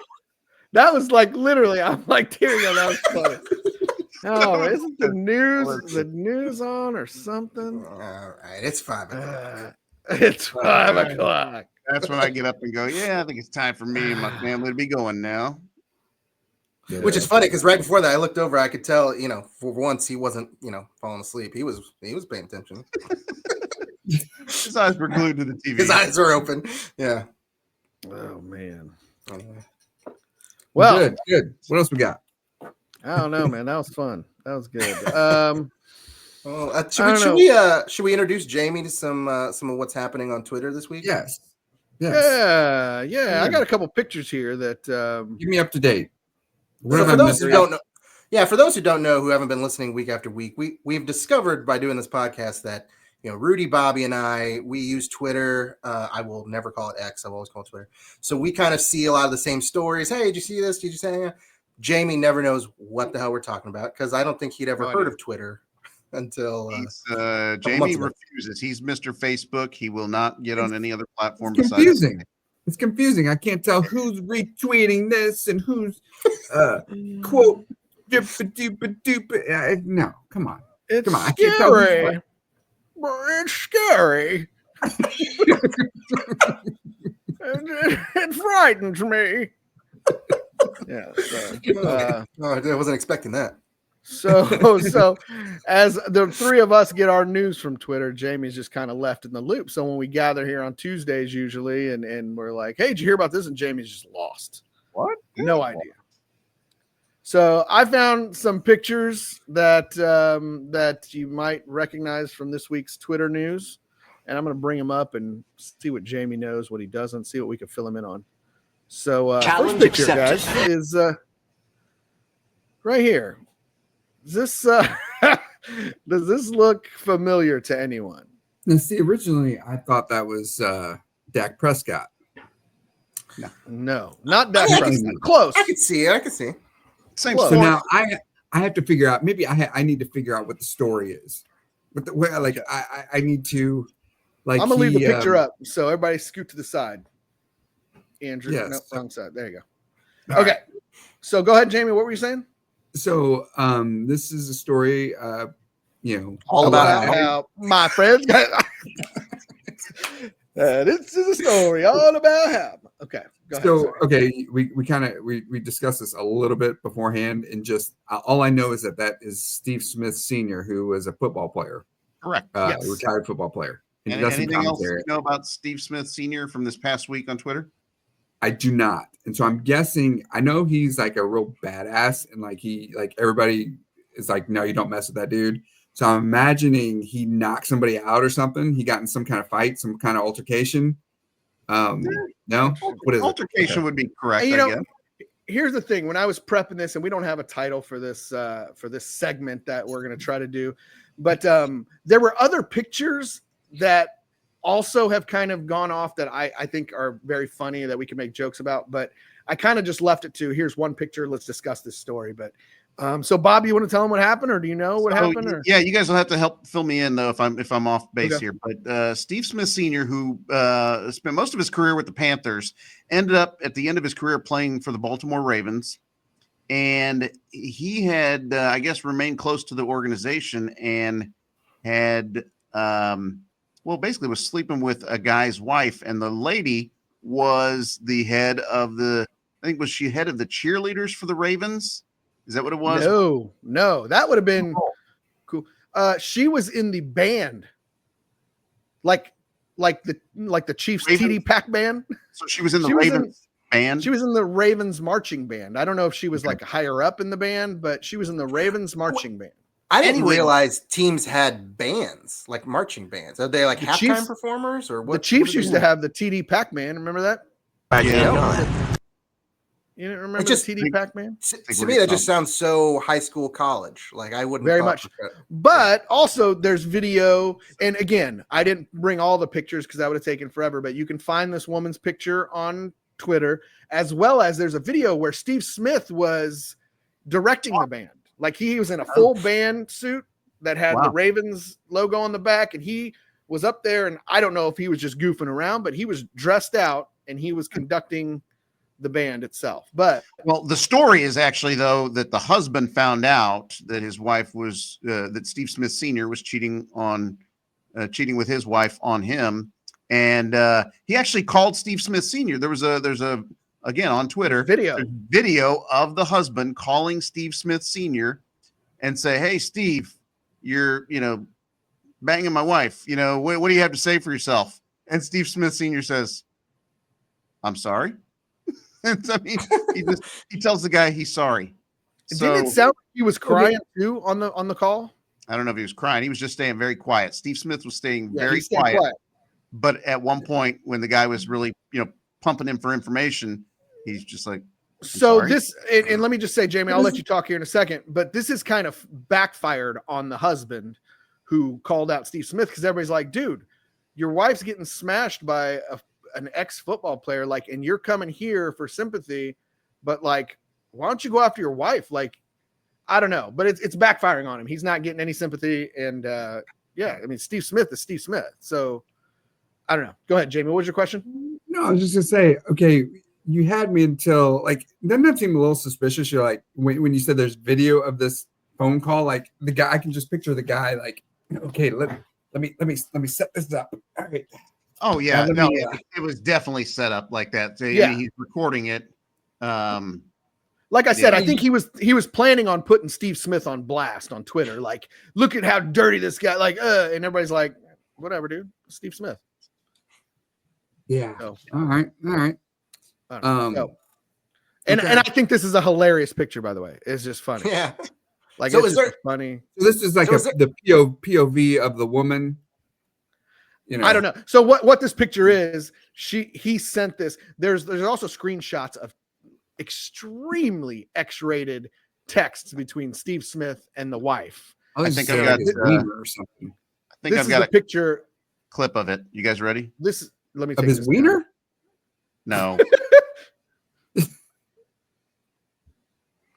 That was like literally, I'm like tearing up. That was funny. Oh, isn't the news on or something? All right, it's 5 o'clock. It's 5 o'clock. That's when I get up and go, yeah, I think it's time for me and my family to be going now. Which is funny because right before that, I looked over. I could tell, for once he wasn't, falling asleep. He was paying attention. His eyes were glued to the TV. His eyes were open. Yeah. Oh man. Anyway. Well, good. What else we got? I don't know, man. That was fun. That was good. Should we introduce Jamie to some of what's happening on Twitter this week? Yes. Yeah. I got a couple pictures here that give me up to date. So for those who don't know, for those who don't know, who haven't been listening week after week, we've discovered by doing this podcast that Rudy, Bobby, and we use Twitter. I will never call it X. I've always called it Twitter. So we kind of see a lot of the same stories. Hey, did you see this? Did you say? Jamie never knows what the hell we're talking about because I don't think he'd ever heard of Twitter until Jamie refuses. He's Mr. Facebook. He will not get on any other platform. It's confusing. It's confusing. I can't tell who's retweeting this and who's quote. No, come on. It's come on. Scary. I can't tell. It's scary. It frightens me. Yeah. I wasn't expecting that. So as the three of us get our news from Twitter, Jamie's just kind of left in the loop. So when we gather here on Tuesdays usually and we're like, hey, did you hear about this? And Jamie's just lost. What? No idea. So I found some pictures that you might recognize from this week's Twitter news. And I'm going to bring them up and see what Jamie knows, what he doesn't, see what we can fill him in on. So first picture, guys, is right here. Does this look familiar to anyone? Now, see, originally I thought that was Dak Prescott. No, not Dak Prescott. Close. I could see it. Same. So now I have to figure out. Maybe I need to figure out what the story is. I need to. I'm gonna leave the picture up so everybody scoot to the side. Andrew, yes. No, wrong side. There you go. Okay, so go ahead, Jamie. What were you saying? So this is a story, all about how my friends got. This is a story all about how. Okay, ahead, So sorry. okay, we kind of we discussed this a little bit beforehand, and just all I know is that is Steve Smith Sr., who was a football player, Correct. Yes. retired football player. And he does some Anything else you commentary. know about Steve Smith Sr. from this past week on Twitter? I do not, and so I'm guessing. I know he's like a real badass, and like everybody is like, no, you don't mess with that dude. So I'm imagining he knocked somebody out or something. He got in some kind of fight, some kind of altercation. No, what is it? Altercation Okay. would be correct. And, I guess. here's the thing: when I was prepping this, and we don't have a title for this segment that we're going to try to do, but there were other pictures that also have kind of gone off that I think are very funny that we can make jokes about. But I kind of just left it to here's one picture. Let's discuss this story. But so Bob, you want to tell him what happened, or do you know what happened? Or? Yeah, you guys will have to help fill me in though if I'm off base Okay. here. But Steve Smith Sr., who spent most of his career with the Panthers, ended up at the end of his career playing for the Baltimore Ravens, and he had I guess remained close to the organization and had basically was sleeping with a guy's wife, and the lady was the head of was she head of the cheerleaders for the Ravens? Is that what it was? No, that would have been cool. She was in the band, like the Chiefs Ravens? TD Pack band. So she was in the She was Ravens band. She was in the Ravens marching band. I don't know if she was like higher up in the band, but she was in the Ravens marching band. I didn't Anyway. realize teams had bands, like marching bands. Are they like The halftime Chiefs- performers or what? The Chiefs what do they used do? to have the TD Pac Man. Remember that? Yeah. You didn't remember It just- the TD Pac Man? To me, that just sounds so high school, college. Like I wouldn't Very thought much. for- But also, there's video. And again, I didn't bring all the pictures because that would have taken forever. But you can find this woman's picture on Twitter, as well as there's a video where Steve Smith was directing the band. Like he was in a full band suit that had the Ravens logo on the back, and he was up there. And I don't know if he was just goofing around, but he was dressed out and he was conducting the band itself. But Well, the story is actually though that the husband found out that his wife was that Steve Smith Sr. was cheating with his wife on him, and he actually called Steve Smith Sr. There's a again on Twitter video of the husband calling Steve Smith Sr. and say, "Hey, Steve, you're banging my wife. What do you have to say for yourself?" And Steve Smith Sr. says, "I'm sorry." And I mean, he tells the guy he's sorry. didn't it sound like he was crying too on the call? I don't know if he was crying. He was just staying very quiet. Steve Smith was staying Yeah, very he stayed quiet. But at one point, when the guy was really, pumping him for information, he's just like, So sorry. this, and let me just say, Jamie, I'll let you talk here in a second, but this is kind of backfired on the husband who called out Steve Smith because everybody's like, dude, your wife's getting smashed by an ex-football player, like, and you're coming here for sympathy, but like, why don't you go after your wife? Like, I don't know, but it's backfiring on him. He's not getting any sympathy. And yeah, I mean, Steve Smith is Steve Smith. So I don't know. Go ahead, Jamie. What was your question? No, I was just gonna say, okay, you had me until like, doesn't that seem a little suspicious? You're like, when you said there's video of this phone call, like the guy, I can just picture the guy like, okay, let me set this up. All right. oh yeah, let no, me, it was definitely set up like that. So, Yeah. I mean, he's recording it. Like I said, I think he was planning on putting Steve Smith on blast on Twitter. Like, look at how dirty this guy, like, and everybody's like, whatever, dude, Steve Smith. Yeah. So, All right. I don't know. So- and okay. I think this is a hilarious picture, by the way. It's just funny. Yeah. Like, So it's is just there- funny. So this is like So is the POV of the woman. I don't know. So what this picture is, he sent this. There's also screenshots of extremely X-rated texts between Steve Smith and the wife. I think I've I've got his wiener or something. I think This I've is got a a picture. clip of it. You guys ready? Let me Of take his this wiener? down. No.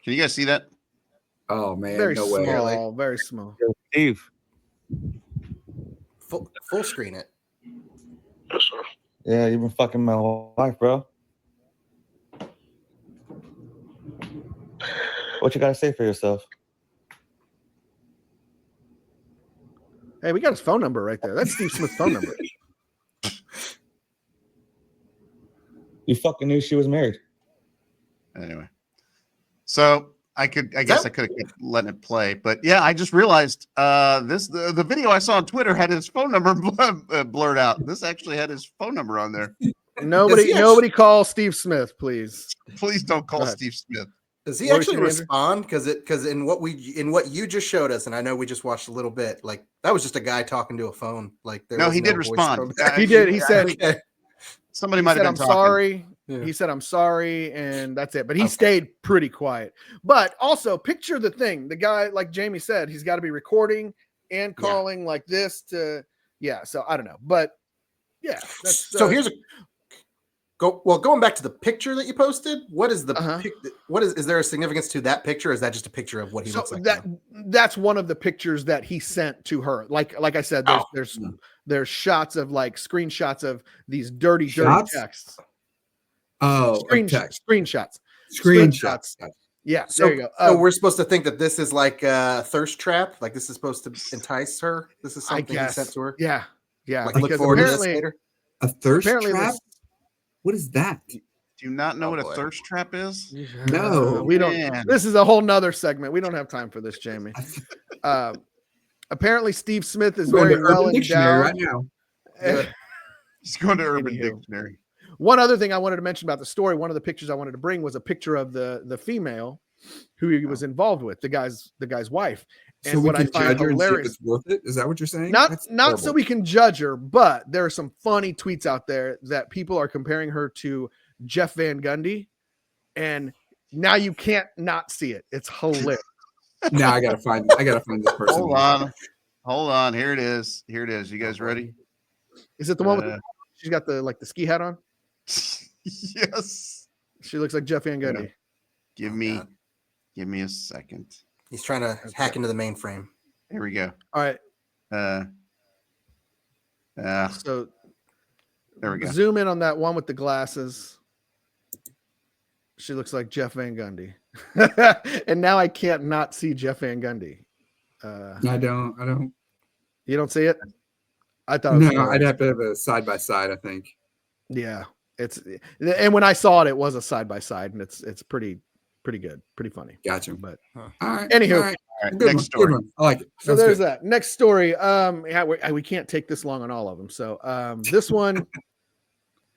Can you guys see that? Oh man, Very no small, way. very small. Steve. Full screen it. Yeah, you've been fucking my wife, bro. What you gotta say for yourself? Hey, we got his phone number right there. That's Steve Smith's phone number. You fucking knew she was married. Anyway, so I guess I could have let it play, but yeah, I just realized the video I saw on Twitter had his phone number blurred out. This actually had his phone number on there. Nobody call Steve Smith, please. Please don't call Steve Smith. Does he actually respond? Because in what you just showed us, and I know we just watched a little bit, like that was just a guy talking to a phone. Like no, he did respond. He did. He said somebody might have been I'm talking. sorry. Yeah. He said I'm sorry, and that's it. But he stayed pretty quiet. But also picture the thing. The guy, like Jamie said, he's got to be recording and calling like this to So I don't know, but yeah. That's, so here's going back to the picture that you posted. What is the what is there a significance to that picture? Or is that just a picture of what he looks like? That's one of the pictures that he sent to her. Like I said, there's shots of like screenshots of these dirty texts. Oh, screenshots. Yeah, so, there you go. So we're supposed to think that this is like a thirst trap. Like this is supposed to entice her. This is something he sent to her. Yeah. Like look forward to this later. A thirst trap. What is that? Do you not know what a thirst trap is? No, we don't. This is a whole nother segment. We don't have time for this, Jamie. Apparently, Steve Smith is very well endowed right now. He's going to Urban Dictionary. One other thing I wanted to mention about the story, one of the pictures I wanted to bring was a picture of the female who he was involved with, the guy's wife. And so what we I can find judge her and see if hilarious, it's worth it. Is that what you're saying? Not so we can judge her, but there are some funny tweets out there that people are comparing her to Jeff Van Gundy, and now you can't not see it. It's hilarious. Now I gotta find this person. Hold on. Here it is. You guys ready? Is it the one with she's got the ski hat on? Yes. She looks like Jeff Van Gundy. Give me a second. He's trying to hack into the mainframe. Here we go. All right. So there we go. Zoom in on that one with the glasses. She looks like Jeff Van Gundy. And now I can't not see Jeff Van Gundy. I don't. You don't see it? I thought I'd have to have a side by side, I think. Yeah. And when I saw it, it was a side by side, and it's pretty good, pretty funny. Gotcha. But all right. Anywho, all right. Next story. I like it. So there's that next story. We can't take this long on all of them. So this one,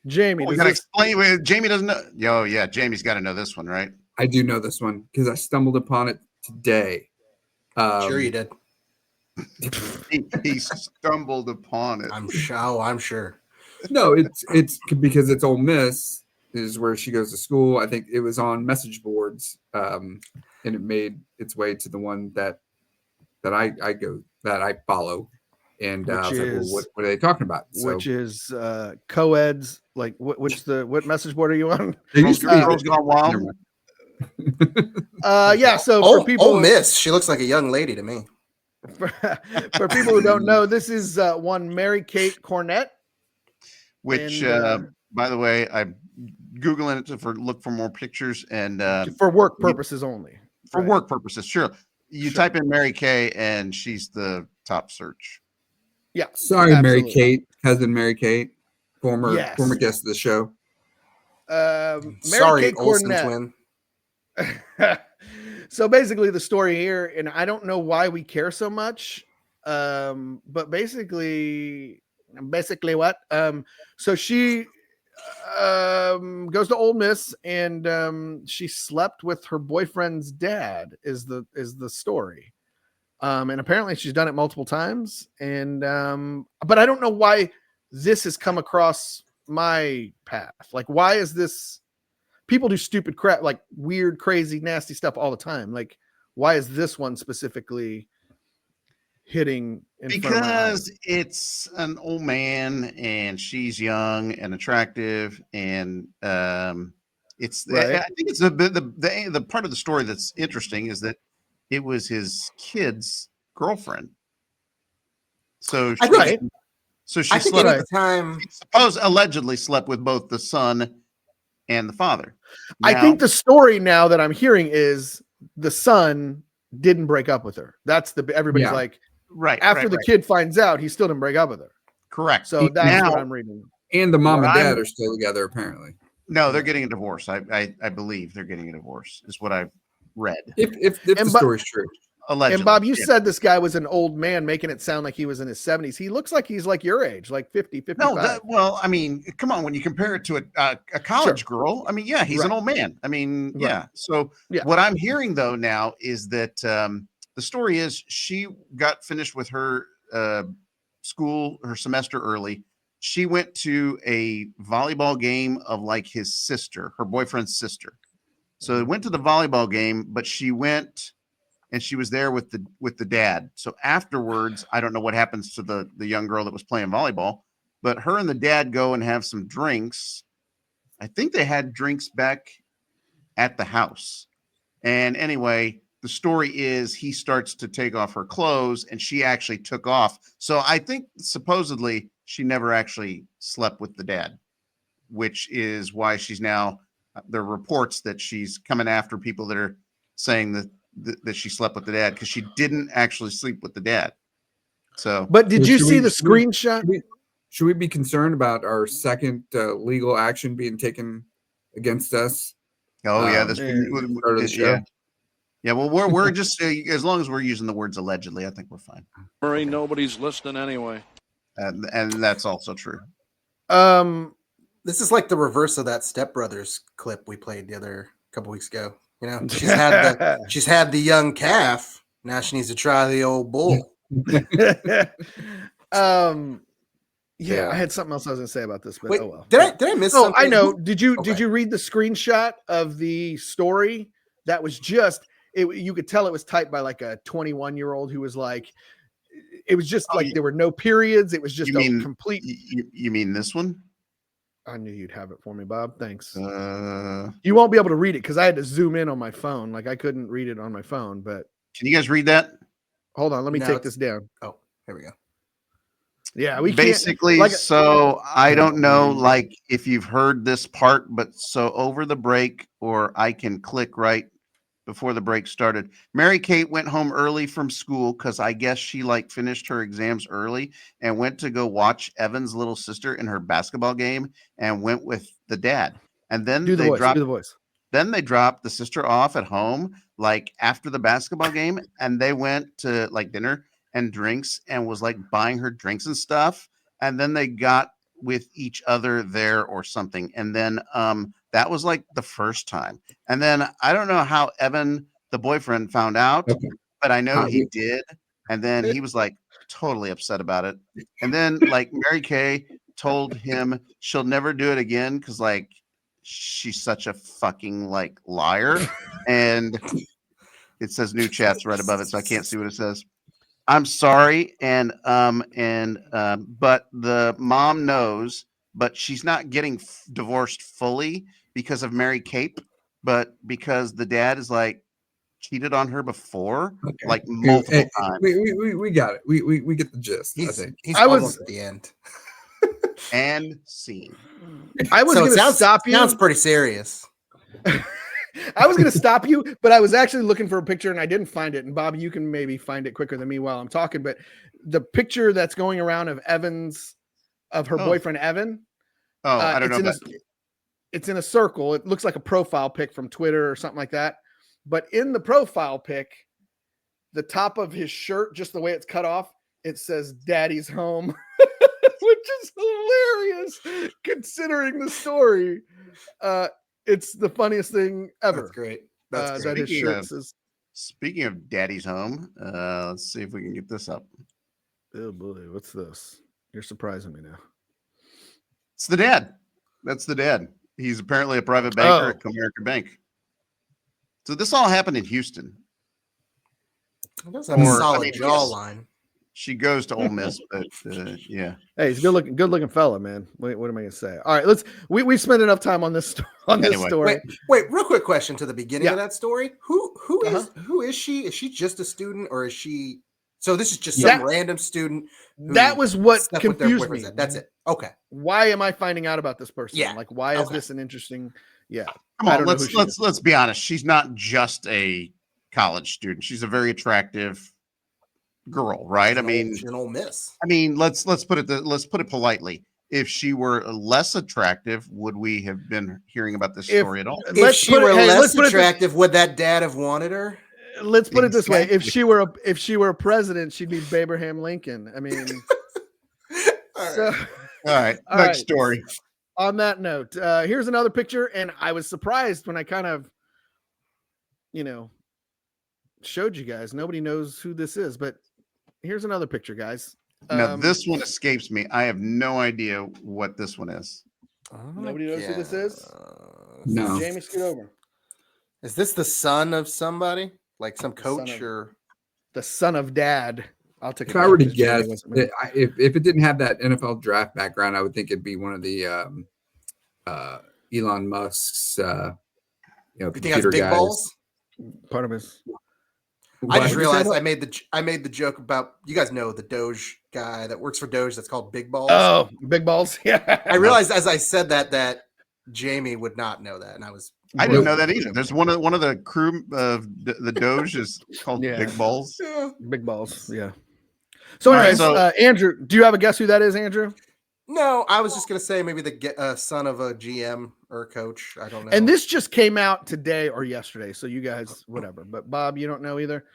Jamie, we gotta explain. Jamie doesn't know. Yeah, Jamie's got to know this one, right? I do know this one because I stumbled upon it today. Sure you did. he stumbled upon it. I'm sure. No, it's because it's Ole Miss is where she goes to school. I think it was on message boards, and it made its way to the one that I follow. And I was like, well, what are they talking about? Which is co-eds. Like what message board are you on? Girls Gone Wild. Yeah. So for people, Ole Miss, she looks like a young lady to me. For people who don't know, this is one Mary Kate Cornett. Which, by the way, I'm Googling it to look for more pictures and for work purposes only. For work purposes, sure. You type in Mary Kay and she's the top search. Yeah. Sorry, absolutely. Mary Kate, cousin Mary Kate, former guest of the show. Sorry, Olsen twin. So basically, the story here, and I don't know why we care so much, but basically what? So she goes to Ole Miss, and she slept with her boyfriend's dad. Is the story? And apparently she's done it multiple times, and but I don't know why this has come across my path. Like, why is this? People do stupid crap, like weird, crazy, nasty stuff all the time. Like, why is this one specifically hitting? Because it's an old man and she's young and attractive, and it's. Right. I think it's the part of the story that's interesting is that it was his kid's girlfriend. So she, right. So she slept at the time. Allegedly slept with both the son and the father. Now, I think the story now that I'm hearing is the son didn't break up with her. That's everybody's like, right. After the kid finds out, he still didn't break up with her. Correct. So that's what I'm reading. And the mom and dad are still together, apparently. No, they're getting a divorce. I believe they're getting a divorce, is what I've read. If the story's true. Allegedly. And Bob, you Yeah. said this guy was an old man, making it sound like he was in his 70s. He looks like he's like your age, like 50, 55. No, well, I mean, come on. When you compare it to a college girl, I mean, yeah, he's an old man. I mean, yeah. So what I'm hearing though now is that the story is she got finished with her school, her semester early. She went to a volleyball game of like his sister, her boyfriend's sister. So they went to the volleyball game, but she went and she was there with the dad. So afterwards, I don't know what happens to the young girl that was playing volleyball, but her and the dad go and have some drinks. I think they had drinks back at the house. And anyway, the story is he starts to take off her clothes and she actually took off. So I think supposedly she never actually slept with the dad, which is why she's now, there are reports that she's coming after people that are saying that she slept with the dad, because she didn't actually sleep with the dad. So, but did you see the screenshot? Should we be concerned about our second legal action being taken against us? Oh yeah, part of the show. Yeah. Well, we're just as long as we're using the words allegedly, I think we're fine. Murray, nobody's listening anyway. And that's also true. This is like the reverse of that Step Brothers clip we played the other couple weeks ago. You know, she's had the young calf. Now she needs to try the old bull. Yeah, I had something else I was gonna say about this, but Wait, oh well. Did I miss something? I know. Did you read the screenshot of the story? That was just you could tell it was typed by like a 21-year-old who was like, it was just like there were no periods. It was just complete. You mean this one? I knew you'd have it for me, Bob. Thanks. You won't be able to read it because I had to zoom in on my phone. Like I couldn't read it on my phone. But can you guys read that? Hold on, let me take this down. Oh, here we go. Yeah, we basically. So I don't know, like if you've heard this part, but so over the break, or I can click right before the break started. Mary Kate went home early from school because I guess she like finished her exams early and went to go watch Evan's little sister in her basketball game and went with the dad. And then do the voice. Then they dropped the sister off at home, like after the basketball game, and they went to like dinner and drinks and was like buying her drinks and stuff. And then they got with each other there or something. And then that was like the first time. And then I don't know how Evan, the boyfriend, found out, but I know he did. And then he was like totally upset about it. And then like Mary Kay told him she'll never do it again because like she's such a fucking like liar. And it says new chats right above it, so I can't see what it says. I'm sorry, but the mom knows, but she's not getting divorced fully because of Mary Kate, but because the dad is like cheated on her before, like multiple times. We got it. We get the gist. I think he's almost at the end. And scene. I was going to stop you. Sounds pretty serious. I was going to stop you, but I was actually looking for a picture and I didn't find it. And Bob, you can maybe find it quicker than me while I'm talking. But the picture that's going around of her boyfriend Evan. Oh, I don't know. It's in a circle. It looks like a profile pic from Twitter or something like that. But in the profile pic, the top of his shirt, just the way it's cut off, it says "Daddy's home," which is hilarious considering the story. It's the funniest thing ever. That's great. That his shirt says. Speaking of Daddy's home, let's see if we can get this up. Oh boy, what's this? You're surprising me now. It's the dad. That's the dad. He's apparently a private banker at Comerica Bank. So this all happened in Houston. It does have a solid jawline. She goes to Ole Miss, but yeah. Hey, he's a good looking fella, man. What am I gonna say? All right, we spent enough time on this story. Wait, real quick question to the beginning of that story. Who is she? Is she just a student, or is she? So this is just some random student. That was what confused me. That's it. Okay. Why am I finding out about this person? Yeah. Like, why is this an interesting? Yeah. Come on, let's be honest. She's not just a college student. She's a very attractive girl, right? I mean, an Ole Miss. I mean, let's put it politely. if she were less attractive, would we have been hearing about this If- story at all? If she were less attractive, would that dad have wanted her? Let's put it this way: if Exactly. she were a president, she'd be Abraham Lincoln. I mean, so All right, all next right. story. On that note, here's another picture, and I was surprised when I kind of, showed you guys. Nobody knows who this is, but here's another picture, guys. Now this one escapes me. I have no idea what this one is. Nobody knows who this is. No. Jamie, scoot over. Is this the son of somebody, like some The son coach of- or? The son of dad. I'll take. If I were to guess, if it didn't have that NFL draft background, I would think it'd be one of the Elon Musk's, You think that's computer big guys. balls? Part of his. I just What? realized I made the joke about, you guys know the Doge guy that works for Doge that's called Big Balls. Oh, big balls. Yeah. I realized as I said that Jamie would not know that, and I was. I didn't know that either. There's one of the crew of the Doge is called Yeah. Big Balls. Big balls. Yeah. So, All right, anyways, so- Andrew, do you have a guess who that is, Andrew? No, I was just gonna say maybe the son of a GM or a coach. I don't know. And this just came out today or yesterday, so you guys, whatever. But Bob, you don't know either.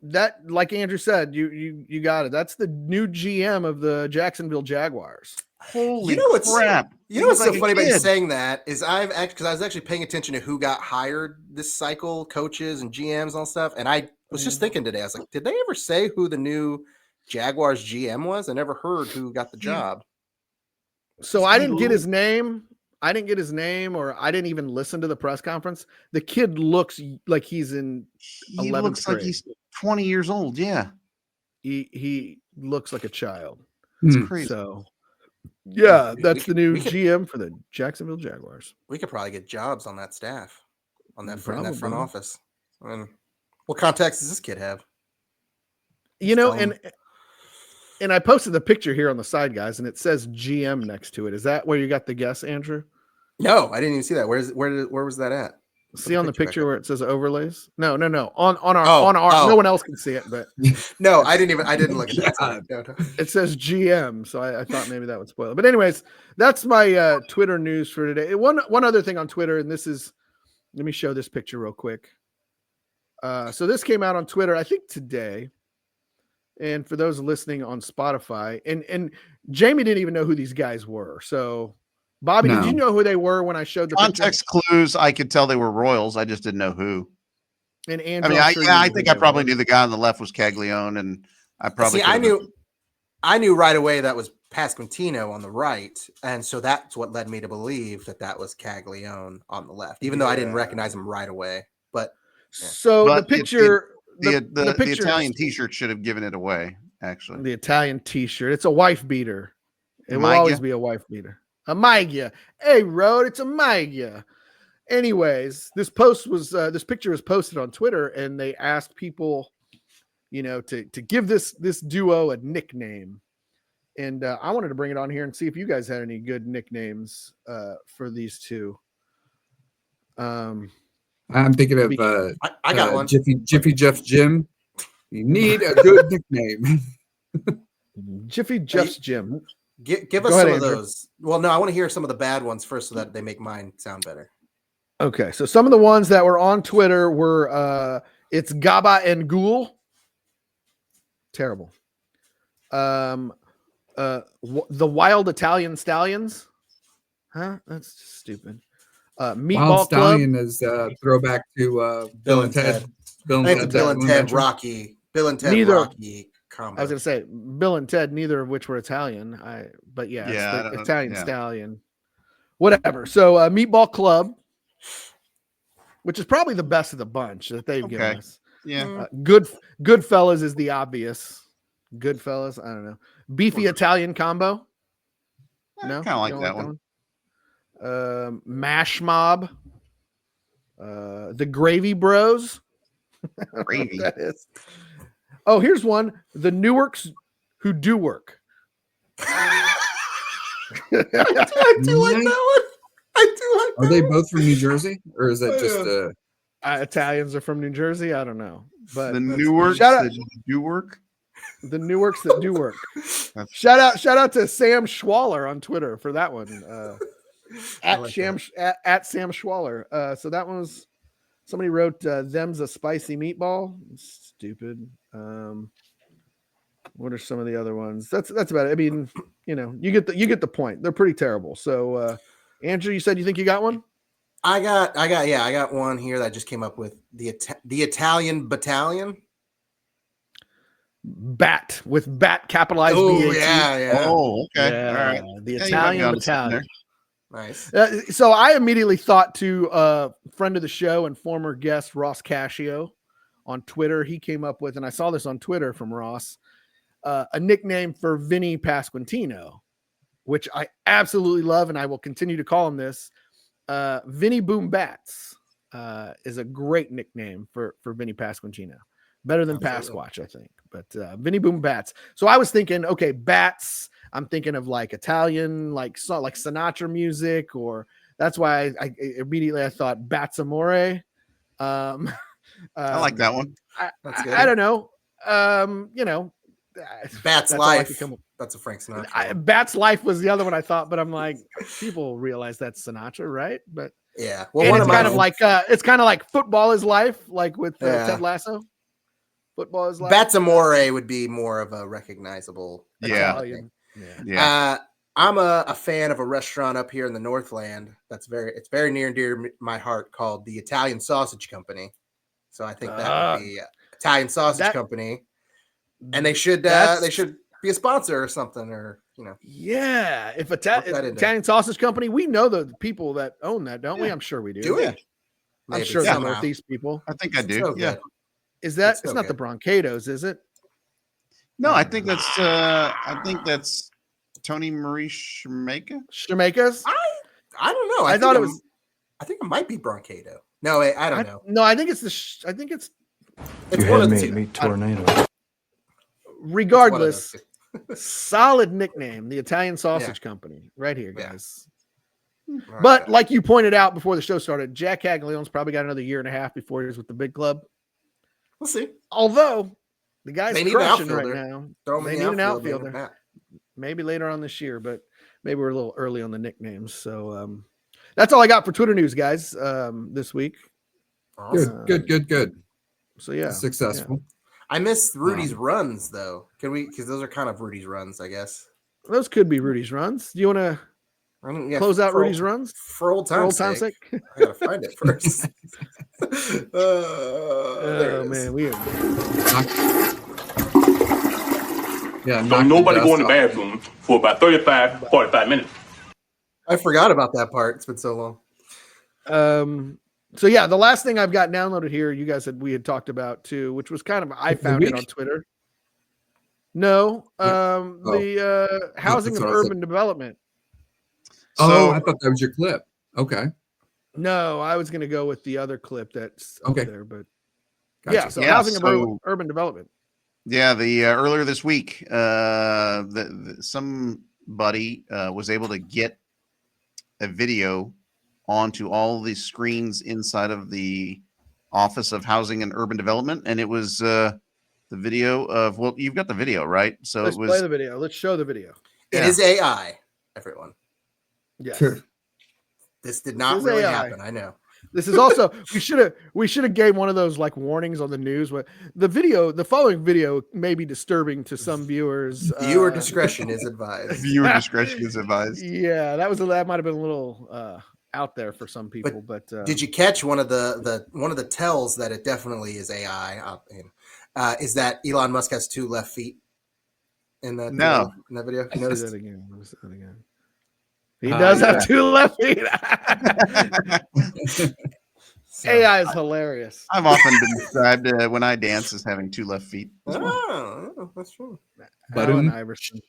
That, like Andrew said, you got it. That's the new GM of the Jacksonville Jaguars. Holy You know what's crap! You know what's He so looks funny like a about you kid. saying that is because I was actually paying attention to who got hired this cycle, coaches and GMs and all stuff. And I was just thinking today, I was like, did they ever say who the new Jaguars GM was? I never heard who got the job. So I didn't get his name. I didn't get his name, or I didn't even listen to the press conference. The kid looks like he's in He 11th looks like grade. he's 20 years old. Yeah, He looks like a child. it's Hmm. crazy. So yeah, that's the new we could- GM for the Jacksonville Jaguars. We could probably get jobs on that staff, on that front Probably. office. I mean, what contacts does this kid have? You know, Um, and I posted the picture here on the side, guys, and it says GM next to it. Is that where you got the guess, Andrew? No, I didn't even see that. Where was that at? See on the picture back picture where it says overlays? No. On our Oh. no one else can see it, but No, I didn't look at that. Sorry. No. it says GM, so I thought maybe that would spoil it. But anyways, that's my Twitter news for today. One other thing on Twitter, and this is, let me show this picture real quick. So this came out on Twitter, I think today. And for those listening on Spotify, and Jamie didn't even know who these guys were. So Bobby, No. did you know who they were when I showed the picture? Context clues. I could tell they were Royals. I just didn't know who. And I Andrew, mean, I'm sure you I knew think who I they probably were. knew the guy on the left was Caglione, and I probably See, I could've- knew right away that was Pasquantino on the right, and so that's what led me to believe that was Caglione on the left, even though I didn't Yeah. recognize him right away. But So But the picture, the picture, Italian T-shirt should have given it away. Actually, the Italian T-shirt. It's a wife beater. It will Maglia? always be a wife beater. A Maglia. Hey, Road, it's a Maglia. Anyways, this picture was posted on Twitter, and they asked people, to give this duo a nickname. And I wanted to bring it on here and see if you guys had any good nicknames for these two. I'm thinking of I got one. Jiffy Jeff's Gym. You need a good nickname. Jiffy Jeff's Gym. Give Go us ahead, some Andrew. of those. Well, no, I want to hear some of the bad ones first, so that they make mine sound better. Okay, so some of the ones that were on Twitter were it's Gaba and Ghoul. Terrible. The Wild Italian Stallions. Huh? That's just stupid. Meatball Wild Club. Stallion is a throwback to Bill and Ted. I think the Bill and Ted Elementary. Rocky. Bill and Ted Neither- Rocky combo. I was gonna say Bill and Ted, neither of which were Italian. But yeah, Yeah, I it's the don't- Italian yeah. Stallion. Whatever. So Meatball Club, which is probably the best of the bunch that they've given Okay. us. Yeah. Goodfellas is the obvious. Goodfellas, I don't know. Beefy Italian combo. No, kinda like You don't that one. Mash Mob. The Gravy Bros. I don't know what Gravy. that is. Oh, here's one. The Newarks who do work. I do like that one. I do like Are they both from New Jersey, or is that just Italians are from New Jersey. I don't know, but The Newark, shout out, the Newark. The new works that do work. Shout out to Sam Schwaller on Twitter for that one. At like Sam Schwaller. So that one was somebody wrote them's a spicy meatball. Stupid. What are some of the other ones? That's about it. I mean, you know, you get the point. They're pretty terrible. So Andrew, you said you think you got one? I got one here that I just came up with. The Italian Battalion. Bat with bat capitalized. Oh BAT. yeah. Oh, okay. Yeah, All right. the Yeah, you might be Italian onto something Battalion. Nice. So I immediately thought to friend of the show and former guest Ross Cascio on Twitter. He came up with, and I saw this on Twitter from Ross, a nickname for Vinny Pasquantino, which I absolutely love, and I will continue to call him this. Vinny Boom Bats is a great nickname for Vinny Pasquantino. Better than Pasquatch, I think. But Vinny Boom Bats. So I was thinking, okay, bats. I'm thinking of like Italian, like Sinatra music, or that's why I immediately thought Bats Amore. I like that one. I don't know. You know, Bats Life. That's a Frank Sinatra. Bats Life was the other one I thought, but I'm like, people realize that's Sinatra, right? But yeah, well, it's kind of like Football is Life, like with Ted Lasso. Football is Life. Bats Amore would be more of a recognizable. Italian. Yeah. I'm a fan of a restaurant up here in the Northland. It's very near and dear to my heart, called the Italian Sausage Company. So I think that would be Italian Sausage Company, and they should be a sponsor or something, or you know. Yeah, if Italian Sausage Company, we know the people that own that, don't we? I'm sure we do. Do we? I'm Maybe sure somehow. the Northeast people. I think I do. So Yeah. good. Is that? so It's not good. the Broncados, is it? No, I think that's Tony Marie Shemeka. Shemeka's? I don't know. I thought it was. I think it might be Broncado. No, I don't know. No, I think it's I think it's. It's You one had of the me, two. me tornado. Regardless, solid nickname, the Italian Sausage Company, right here, guys. But like you pointed out before the show started, Jack Caglianone's probably got another year and a half before he's with the big club. We'll see. Although the guy's They need an crushing right outfielder. now. Throw him They in need the an outfield, outfielder. maybe not. Maybe later on this year, but maybe we're a little early on the nicknames. So that's all I got for Twitter news, guys, this week. Good. So yeah, successful. I missed Rudy's runs though. Can we? Because those are kind of Rudy's runs, I guess. Those could be Rudy's runs. Do you want to close out Rudy's runs for old time's sake? I gotta find it first. Oh man, we are. Yeah, Don't nobody go in the bathroom for about 35, 45 minutes. I forgot about that part. It's been so long. So yeah, the last thing I've got downloaded here, you guys we had talked about too, which was kind of I found it on Twitter. No, the housing and urban development. I thought that was your clip. Okay. No, I was going to go with the other clip that's okay there, but gotcha. yeah, so housing and urban development. Yeah, the earlier this week, somebody was able to get a video onto all the screens inside of the Office of Housing and Urban Development, and it was the video of you've got the video, right? So Let's play the video. Let's show the video. It is AI, everyone. Yes. This did not really happen. I know. This is also we should have gave one of those like warnings on the news where the following video may be disturbing to some viewers. Viewer discretion is advised. Viewer discretion is advised. Yeah, that might have been a little out there for some people. But did you catch one of the tells that it definitely is AI? Is that Elon Musk has 2 left feet in that in that video? Let me say that again. He does have 2 left feet. AI is hilarious. I've often been described when I dance as having 2 left feet. Oh, that's true. Allen Iverson.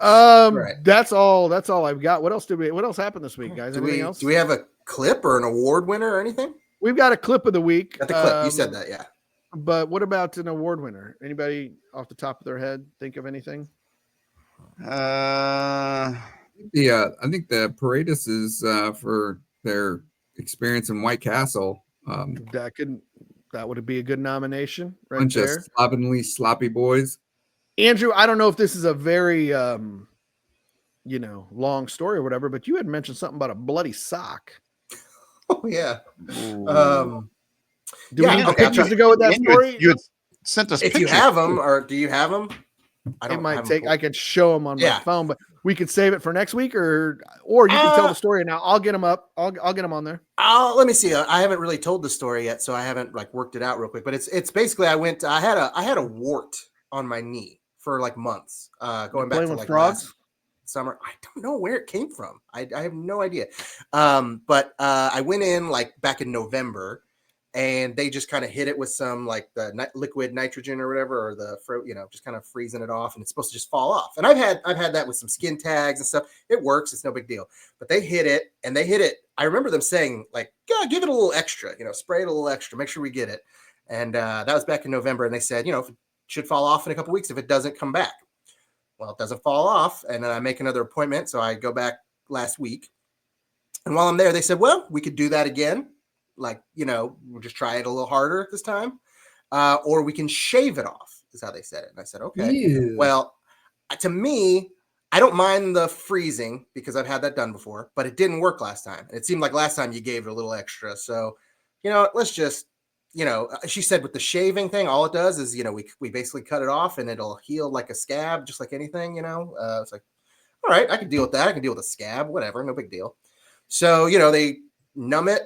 That's all I've got. What else happened this week, guys? Anything else? Do we have a clip or an award winner or anything? We've got a clip of the week. Got the clip. You said that, yeah. But what about an award winner? Anybody off the top of their head think of anything? I think the Paredes is for their experience in White Castle. That That would be a good nomination right Bunch there. of slovenly, sloppy boys. Andrew, I don't know if this is a very long story or whatever, but you had mentioned something about a bloody sock. Oh yeah. Do we have pictures to go with that story? You had sent us if pictures. you have them, or do you have them? It might take. I could show them on my Yeah. phone, but we could save it for next week, or you can tell the story now. I'll get them up. I'll get them on there. Let me see. I haven't really told the story yet, so I haven't like worked it out real quick. But it's basically I had a wart on my knee for like months, going back to like last summer. I don't know where it came from. I have no idea. But I went in like back in November, and they just kind of hit it with some like the liquid nitrogen or whatever, or the just kind of freezing it off, and it's supposed to just fall off. And I've had that with some skin tags and stuff. It works. It's no big deal. But they hit it, and they hit it. I remember them saying like, "Yeah, give it a little extra. Spray it a little extra. Make sure we get it." And that was back in November, and they said, if it should fall off in a couple weeks if it doesn't come back. Well, it doesn't fall off, and then I make another appointment, so I go back last week. And while I'm there, they said, "Well, we could do that again. Like, we'll just try it a little harder this time. Or we can shave it off," is how they said it. And I said, okay. Ew. Well, to me, I don't mind the freezing because I've had that done before, but it didn't work last time. It seemed like last time you gave it a little extra. So, let's just, she said with the shaving thing, all it does is, we basically cut it off and it'll heal like a scab, just like anything, it's like, all right, I can deal with that. I can deal with a scab, whatever, no big deal. So, they numb it,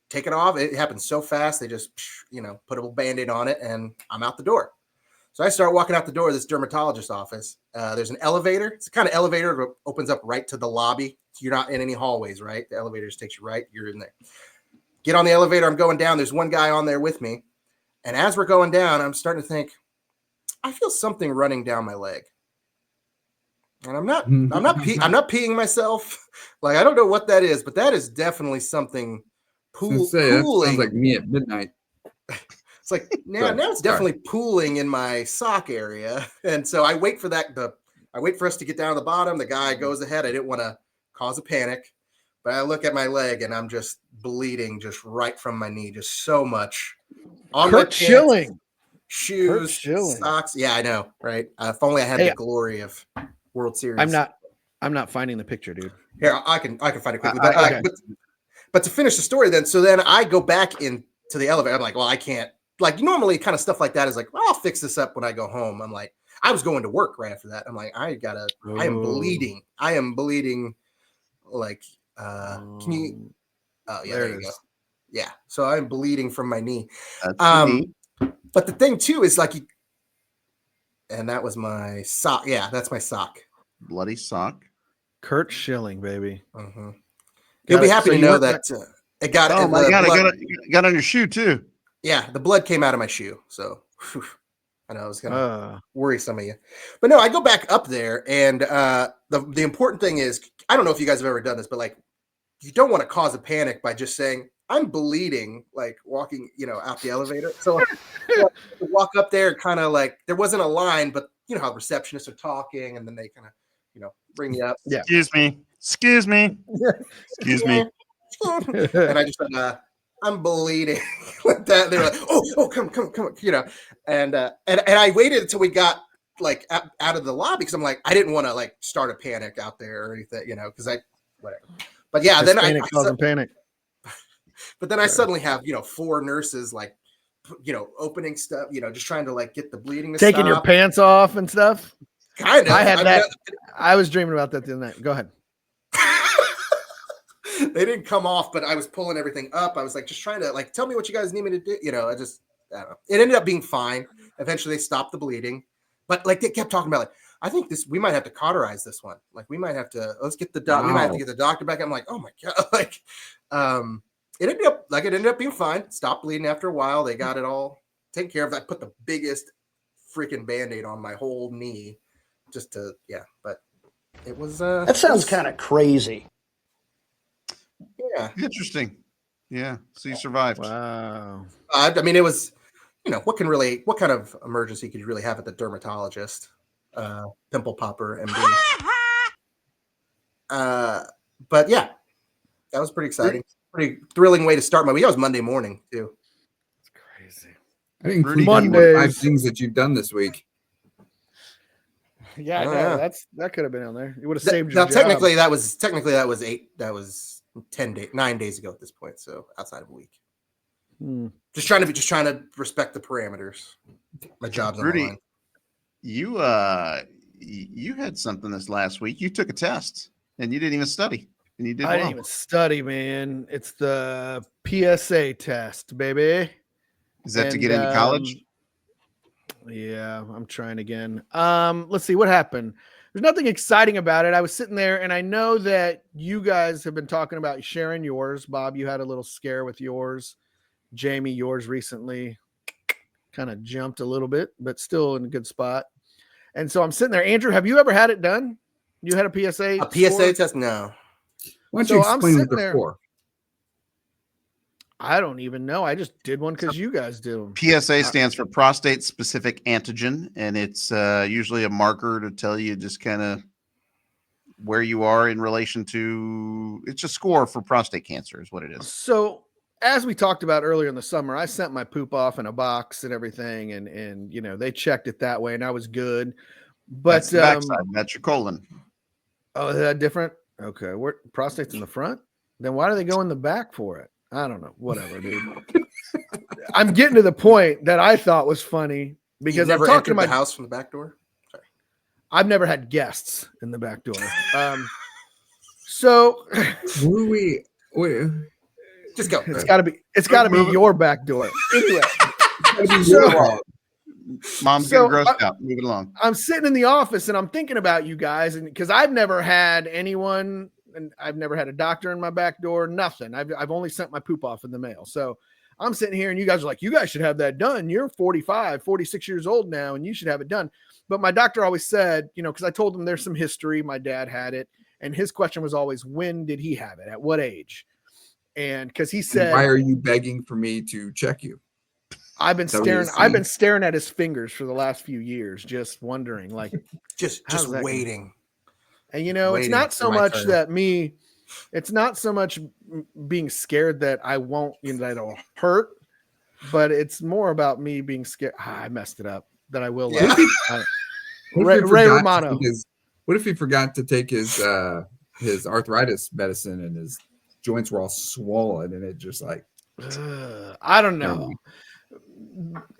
take it off. It happens so fast. They just, put a little Band-Aid on it, and I'm out the door. So I start walking out the door of this dermatologist's office. There's an elevator. It's the kind of elevator that opens up right to the lobby. You're not in any hallways, right? The elevator just takes you right. You're in there. Get on the elevator. I'm going down. There's one guy on there with me. And as we're going down, I'm starting to think, I feel something running down my leg. And I'm not peeing myself. Like, I don't know what that is, but that is definitely something pooling. Sounds like me at midnight. It's like now it's definitely pooling in my sock area. And so I wait for I wait for us to get down to the bottom. The guy goes ahead. I didn't want to cause a panic, but I look at my leg and I'm just bleeding just right from my knee, just so much. On my pants, Schilling. Shoes, socks. Yeah, I know, right? If only I had the glory of World Series. I'm not finding the picture, dude. Here, I can find it quickly. Okay. But to finish the story, then I go back into the elevator. I'm like, well, I can't. Like, normally, kind of stuff like that is like, well, I'll fix this up when I go home. I'm like, I was going to work right after that. I'm like, I am bleeding. I am bleeding. Like, can you? Oh yeah, there you go. Yeah, so I'm bleeding from my knee. But the thing too is like, and that was my sock. Yeah, that's my sock. Bloody sock. Curt Schilling, baby. Mm-hmm. You'll be happy to know that it got. Oh my god! It got on your shoe too. Yeah, the blood came out of my shoe. So I know I was gonna worry some of you, but no, I go back up there, and the important thing is, I don't know if you guys have ever done this, but like, you don't want to cause a panic by just saying, I'm bleeding, like walking, out the elevator. So walk up there, kind of like there wasn't a line, but you know how receptionists are talking, and then they kind of, bring you up. Yeah. Excuse me. Excuse me. And I just said, I'm bleeding like that. They were like, oh, come, and I waited until we got like out of the lobby because I'm like, I didn't want to like start a panic out there or anything, because whatever. But yeah, then panic. But then I suddenly have 4 nurses like opening stuff, just trying to like get the bleeding to taking stop. your pants off and stuff. Kind of. I had that. I was dreaming about that the other night. Go ahead. They didn't come off, but I was pulling everything up. I was like, just trying to like, tell me what you guys need me to do. I don't know. It ended up being fine. Eventually they stopped the bleeding, but like they kept talking about like, I think we might have to cauterize this one. Like we might have to, let's get the doctor. We might have to get the doctor back. I'm like, oh my God. Like, it ended up being fine. Stopped bleeding after a while. They got it all taken care of. I put the biggest freaking Band-Aid on my whole knee just to, but it was, that sounds kind of crazy. Yeah. Interesting. Yeah. So you survived. Wow. I mean, it was, what kind of emergency could you really have at the dermatologist? Pimple popper, MD. But yeah, that was pretty exciting. Pretty thrilling way to start my week. That was Monday morning too. I didn't Rudy, include Mondays. 5 things that you've done this week. Yeah, I Oh, know. yeah. That could have been on there. It would have saved Now, your job. technically, that was 9 days ago at this point. So outside of a week. Hmm. Just trying to respect the parameters. My job's on the Rudy, line. you had something this last week. You took a test and you didn't even study, and you did I well. didn't even study, man. It's the PSA test, baby. Is that to get into college? Yeah, I'm trying again. Let's see what happened. There's nothing exciting about it. I was sitting there, and I know that you guys have been talking about sharing yours. Bob, you had a little scare with yours. Jamie, yours recently kind of jumped a little bit, but still in a good spot. And so I'm sitting there. Andrew, have you ever had it done? You had a PSA? A PSA score? test? No. Why don't you So I'm explain what sitting they're there. for? I don't even know. I just did one because you guys do them. PSA stands for prostate specific antigen, and it's usually a marker to tell you just kind of where you are in relation to. It's a score for prostate cancer, is what it is. So as we talked about earlier in the summer, I sent my poop off in a box and everything, and you know they checked it that way, and I was good. But That's the backside. That's your colon. oh, is that different? Okay, where prostate's in the front? Then why do they go in the back for it? I don't know. Whatever, dude. I'm getting to the point that I thought was funny because You've never I've talked to entered my the house from the back door. I've never had guests in the back door. So Wait. Just go. it's got to be your back door. Anyway, so, Mom's So, getting grossed out. Move it along. I'm sitting in the office and I'm thinking about you guys, and because I've never had anyone, and I've never had a doctor in my back door, nothing. I've only sent my poop off in the mail. So I'm sitting here and you guys are like, you guys should have that done. You're 45, 46 years old now, and you should have it done. But my doctor always said, you know, because I told him there's some history. My dad had it, and his question was always, when did he have it? At what age? And because he said, why are you begging for me to check you? I've been Is that what you're staring. I've been saying? staring at his fingers for the last few years, just wondering, like, Just how's that waiting. And you know, it's Waiting not for so my much turn. that me, it's not so much being scared that I won't, you know, that it'll hurt, but it's more about me being scared. I messed it up. That I will. Yeah. Ray Romano. What if he forgot to take his arthritis medicine and his joints were all swollen and it just like I don't know.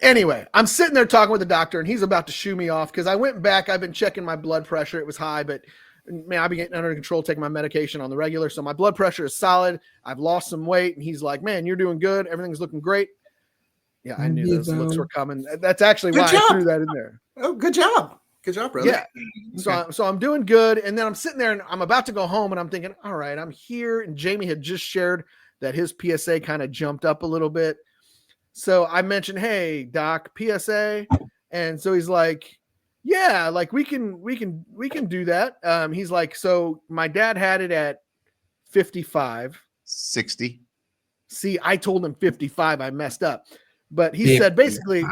Anyway, I'm sitting there talking with the doctor, and he's about to shoo me off because I went back. I've been checking my blood pressure. It was high, but man, I've been getting under control, taking my medication on the regular. So my blood pressure is solid. I've lost some weight, and he's like, "Man, you're doing good. Everything's looking great." Yeah, I knew those looks were coming. That's actually why I threw that in there. Oh, good job. Good job, brother. Yeah. So I'm doing good. And then I'm sitting there and I'm about to go home and I'm thinking, all right, I'm here. And Jamie had just shared that his PSA kind of jumped up a little bit. So I mentioned, hey, doc, PSA. And so he's like, yeah, like we can do that. He's like, so my dad had it at 55. 60. See, I told him 55. I messed up. But he said basically,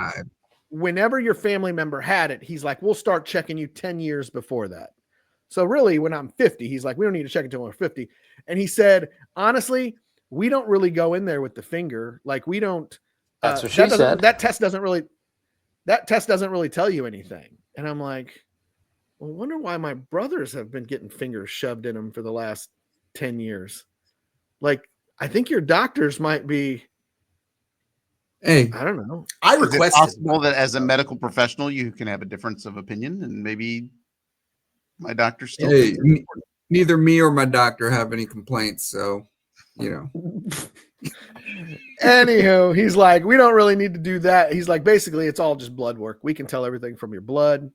whenever your family member had it, he's like, we'll start checking you 10 years before that. So really, when I'm 50, he's like, we don't need to check until we're 50. And he said, honestly, we don't really go in there with the finger. Like we don't. That's what she said. That test doesn't really tell you anything. And I'm like, well, I wonder why my brothers have been getting fingers shoved in them for the last 10 years. Like, I think your doctors might be. Hey, I don't know. I Is it requested possible that as a medical professional you can have a difference of opinion, and maybe my doctor still. Hey, neither me or my doctor have any complaints, so you know. Anywho, he's like, we don't really need to do that. He's like, basically, it's all just blood work. We can tell everything from your blood.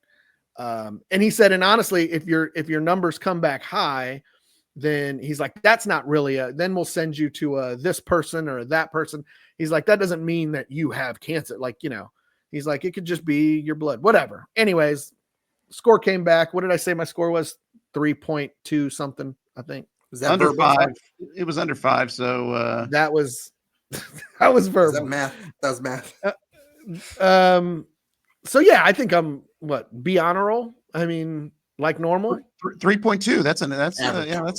And he said, and honestly, if your numbers come back high, then he's like, that's not really then we'll send you to this person or that person. He's like, that doesn't mean that you have cancer. Like, you know, he's like, it could just be your blood, whatever. Anyways, score came back. What did I say? My score was 3.2 something, I think. Was that under verbal? 5. It was under 5. So that was verbal. That math. That was math. So yeah, I think I'm be honor roll. I mean, like normal. 3.2. That's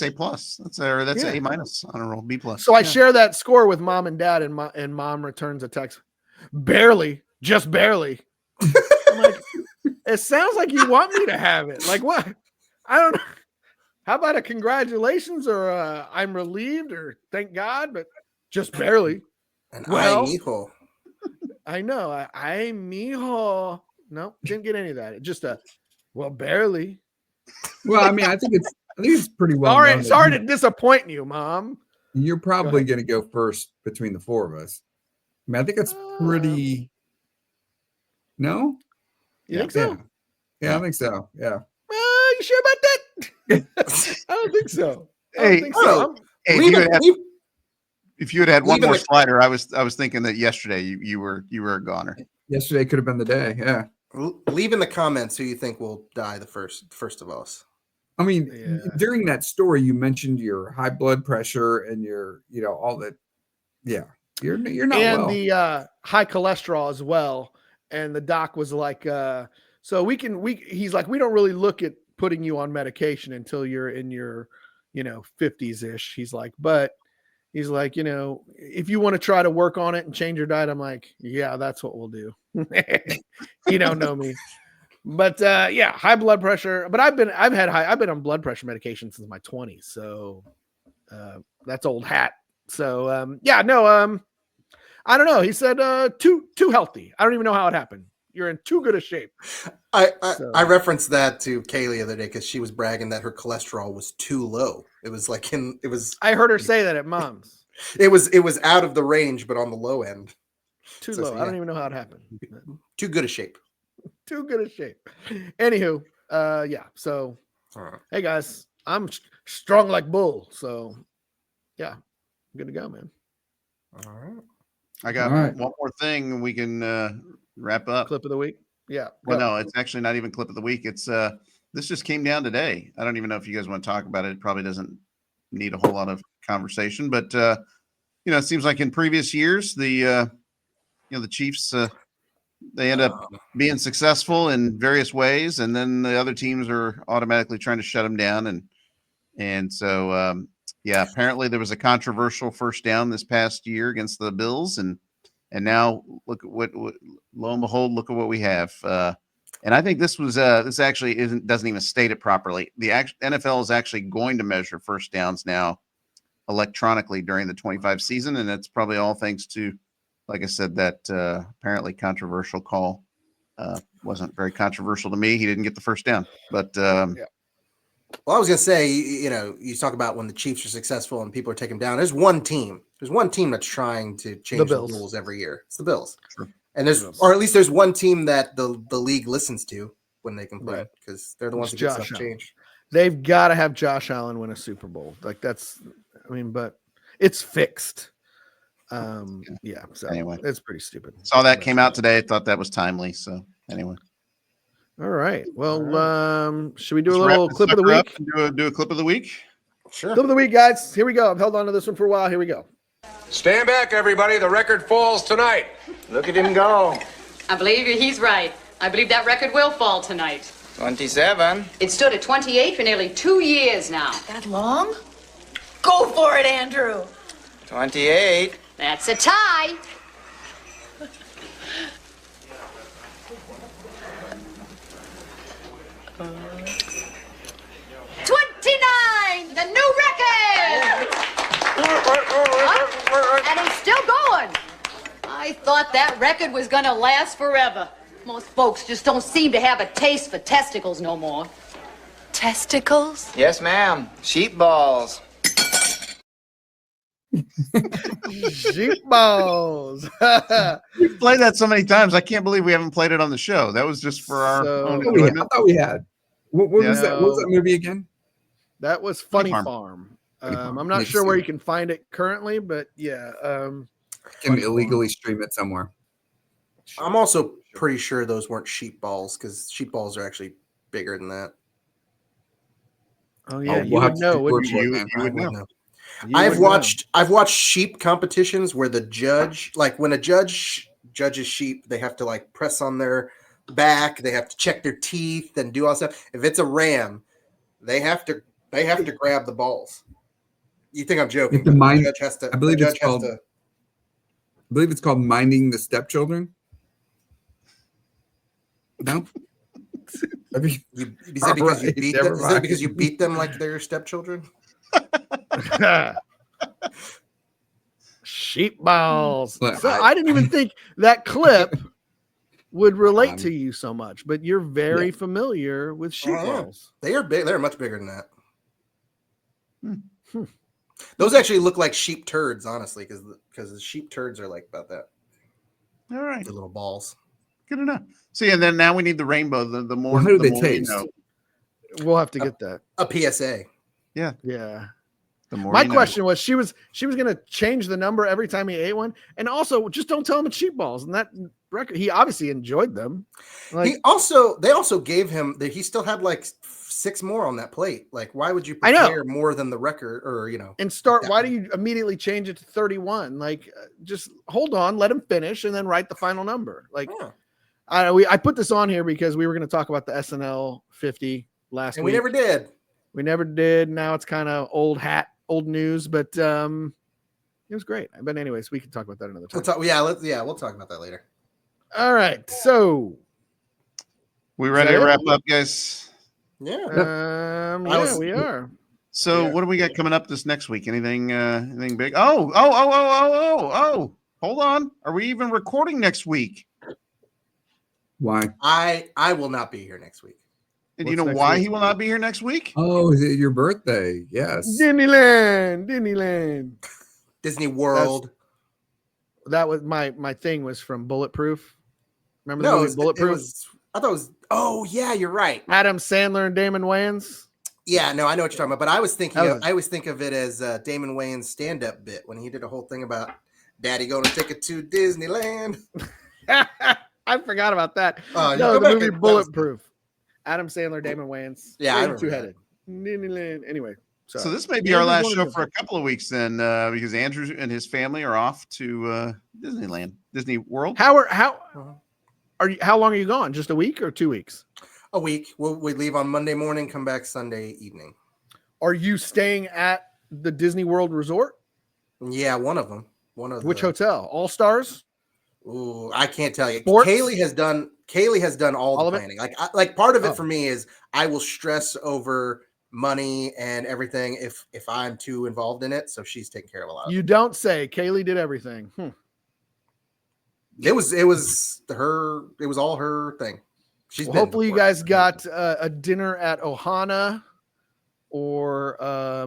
A plus. That's Yeah. A minus honor roll. B plus. So I share that score with mom and dad, and mom returns a text. Barely. just barely. I'm like, it sounds like you want me to have it. Like what? I don't know. How about a congratulations or I'm relieved or thank God, but just barely. And Well, ay, mijo. I know. I mijo. No, didn't get any of that. Just well, barely. Well, I mean, I think it's pretty well known. Sorry to disappoint you, Mom. You're probably going to go first between the four of us. I mean, I think it's pretty. No, You think so? Yeah, I think so. Yeah. You sure about that? I don't think so. Hey, if you had one more slider, I was thinking that yesterday you were a goner. Yesterday could have been the day. Yeah. Leave in the comments who you think will die the first of us. I mean, during that story, you mentioned your high blood pressure and your, all that. Yeah, you're not and well. The high cholesterol as well. And the doc was like, so he's like, we don't really look at putting you on medication until you're in your, 50s ish. He's like, if you want to try to work on it and change your diet, I'm like, yeah, that's what we'll do. You don't know me. But high blood pressure. But I've been on blood pressure medication since my 20s. So that's old hat. So I don't know. He said too healthy. I don't even know how it happened. You're in too good a shape. I referenced that to Kaylee the other day because she was bragging that her cholesterol was too low. It was like I heard her say that at Mom's. It was out of the range, but on the low end. Too low. I don't even know how it happened. Too good a shape. Too good a shape. Anywho, So, hey guys, I'm strong like bull. So, yeah, I'm good to go, man. All right. I got one more thing, and we can wrap up. Clip of the week. Yeah. Well, no, it's actually not even clip of the week. It's this just came down today. I don't even know if you guys want to talk about it. It probably doesn't need a whole lot of conversation, but it seems like in previous years, the Chiefs they end up being successful in various ways, and then the other teams are automatically trying to shut them down, and so apparently there was a controversial first down this past year against the Bills, and now look at what lo and behold, look at what we have. And I think this actually doesn't even state it properly. The NFL is actually going to measure first downs now electronically during the 25 season, and that's probably all thanks to, like I said, that apparently controversial call. Wasn't very controversial to me. He didn't get the first down, but Well, I was going to say, you talk about when the Chiefs are successful and people are taking them down. There's one team that's trying to change the rules every year. It's the Bills. Sure. And or at least there's one team that the league listens to when they complain because they're the ones that get stuff changed. They've got to have Josh Allen win a Super Bowl. Like but it's fixed. So anyway, it's pretty stupid. Saw that came out today. Thought that was timely. So anyway. All right. Well, should we do a little clip of the week? Do a clip of the week? Sure. Clip of the week, guys. Here we go. I've held on to this one for a while. Here we go. Stand back, everybody. The record falls tonight. Look at him go. I believe he's right. I believe that record will fall tonight. 27. It stood at 28 for nearly 2 years now. That long? Go for it, Andrew. 28. That's a tie. The new record! And it's still going. I thought that record was going to last forever. Most folks just don't seem to have a taste for testicles no more. Testicles? Yes, ma'am. Sheep balls. Sheep balls. We've played that so many times. I can't believe we haven't played it on the show. That was just for our own enjoyment. I thought we had. What was that? What was that movie again? That was Funny Farm. I'm not sure where you can find it currently, but yeah. Can illegally stream it somewhere. I'm also pretty sure those weren't sheep balls because sheep balls are actually bigger than that. Oh yeah, you would know, wouldn't you? You would know. I've watched sheep competitions where the judge, like when a judge judges sheep, they have to like press on their back, they have to check their teeth and do all that stuff. If it's a ram, they have to grab the balls. You think I'm joking? The judge has to. I believe it's called minding the stepchildren. No. I mean, Is that because you alright, beat never them? Is that mind. because you beat them like they're your stepchildren? Sheep balls. Look, So I didn't even think that clip would relate to Um, you so much, but you're very familiar with sheep Oh, yeah. balls. They are big. They're much bigger than that. Hmm. Those actually look like sheep turds, honestly, because the sheep turds are like about that. All right. The little balls. Good enough. See, and then now we need the rainbow. The more, Well, how do the they more we taste? know. We'll have to get that. A PSA. Yeah. Yeah. The more My you know. question was she was gonna change the number every time he ate one, and also just don't tell him it's sheep balls. And that record, he obviously enjoyed them. Like, They also gave him that he still had like 6 more on that plate. Like, why would you I know. prepare more than the record, or and start. Why do you immediately change it to 31? Like, just hold on, let him finish, and then write the final number. Like, Yeah. I put this on here because we were going to talk about the SNL 50 last And week. we never did. We never did. Now it's kind of old news, but it was great. But anyways, we can talk about that another time. We'll talk about that later. All right, so We ready to wrap up, guys? Yeah. We are. So what do we got coming up this next week? Anything big? Oh. Hold on. Are we even recording next week? Why? I will not be here next week. And you know why he will not be here next week? Oh, is it your birthday? Yes. Disneyland. Disney World. That was my thing was from Bulletproof. Remember the No, movie Bulletproof? I thought it was. Oh yeah, you're right. Adam Sandler and Damon Wayans. Yeah, no, I know what you're talking about. But I was thinking, That was- I always think of it as Damon Wayans' stand-up bit when he did a whole thing about Daddy going to take it to Disneyland. I forgot about that. Oh, No, go the back movie and- that was- Bulletproof. Adam Sandler, Damon Wayans. Yeah, I remember two-headed. Disneyland. Anyway, So this may be our last show for a couple of weeks then, because Andrew and his family are off to Disneyland, Disney World. How long are you gone? Just a week or 2 weeks? A week. We leave on Monday morning, come back Sunday evening. Are you staying at the Disney World Resort? Yeah, one of them. Which hotel? All Stars? Ooh, I can't tell you. Sports? Kaylee has done all the of it? planning. Like part of it for me is I will stress over money and everything if I'm too involved in it. So she's taking care of a lot of You don't say. Kaylee did everything. it. It was all her thing. She's Well, been hopefully you before. guys got a dinner at Ohana or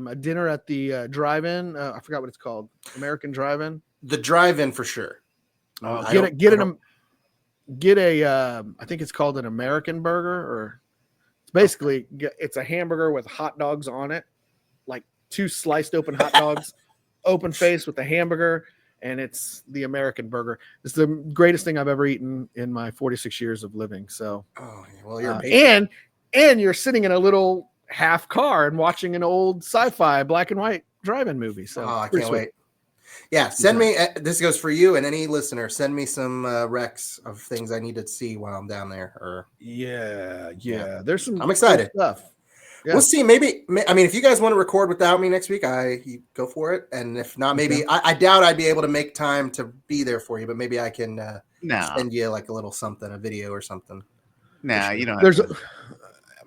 a dinner at the drive-in. I forgot what it's called. American Drive-In. The drive-in for sure. I think it's called an American burger, or it's basically it's a hamburger with hot dogs on it, like 2 sliced open hot dogs, open face with a hamburger, and it's the American burger. It's the greatest thing I've ever eaten in my 46 years of living. So, well, you're a patron. and you're sitting in a little half car and watching an old sci-fi black and white drive-in movie. So, I pretty can't sweet. wait. Yeah, send me. This goes for you and any listener. Send me some recs of things I need to see while I'm down there. Or yeah. There's some. I'm excited. cool stuff. Yeah. We'll see. Maybe. I mean, if you guys want to record without me next week, you go for it. And if not, maybe I doubt I'd be able to make time to be there for you. But maybe I can send you like a little something, a video or something. Nah, you don't. There's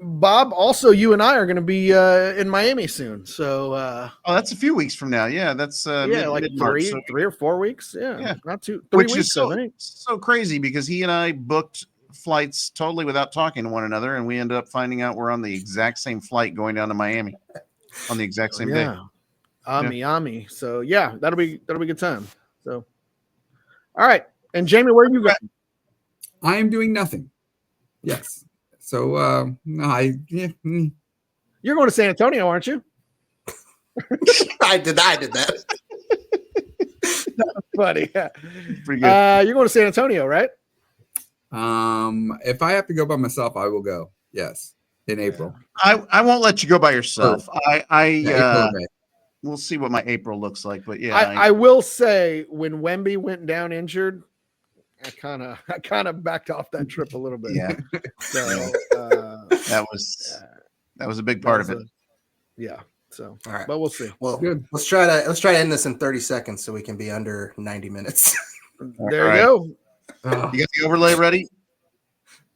Bob. Also, you and I are going to be in Miami soon. So, that's a few weeks from now. Yeah, that's like mid-March, so- 3 or 4 weeks. Yeah, not 2, 3 which weeks. is I think. so crazy because he and I booked flights totally without talking to one another, and we ended up finding out we're on the exact same flight going down to Miami on the exact same day. Miami. So yeah, that'll be a good time. So, all right. And Jamie, where are you going? I am doing nothing. Yes. So You're going to San Antonio, aren't you? I did that. Buddy, yeah. Pretty good. You're going to San Antonio, right? if I have to go by myself, I will go. Yes, in April. I won't let you go by yourself. April, May. We'll see what my April looks like, but yeah, I will say when Wemby went down injured, I kind of backed off that trip a little bit. Yeah. So that was a big part of it. Yeah. So, all right, but we'll see. Well, let's try to end this in 30 seconds so we can be under 90 minutes. There you go. You got the overlay ready?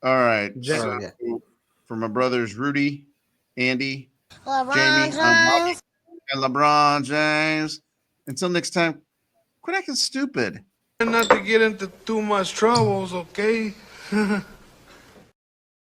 All right. Jen- So, Yeah. for my brothers Rudy, Andy, LeBron Jamie, I'm Bobby, James. and LeBron James. Until next time, quit acting stupid. Not to get into too much troubles, okay?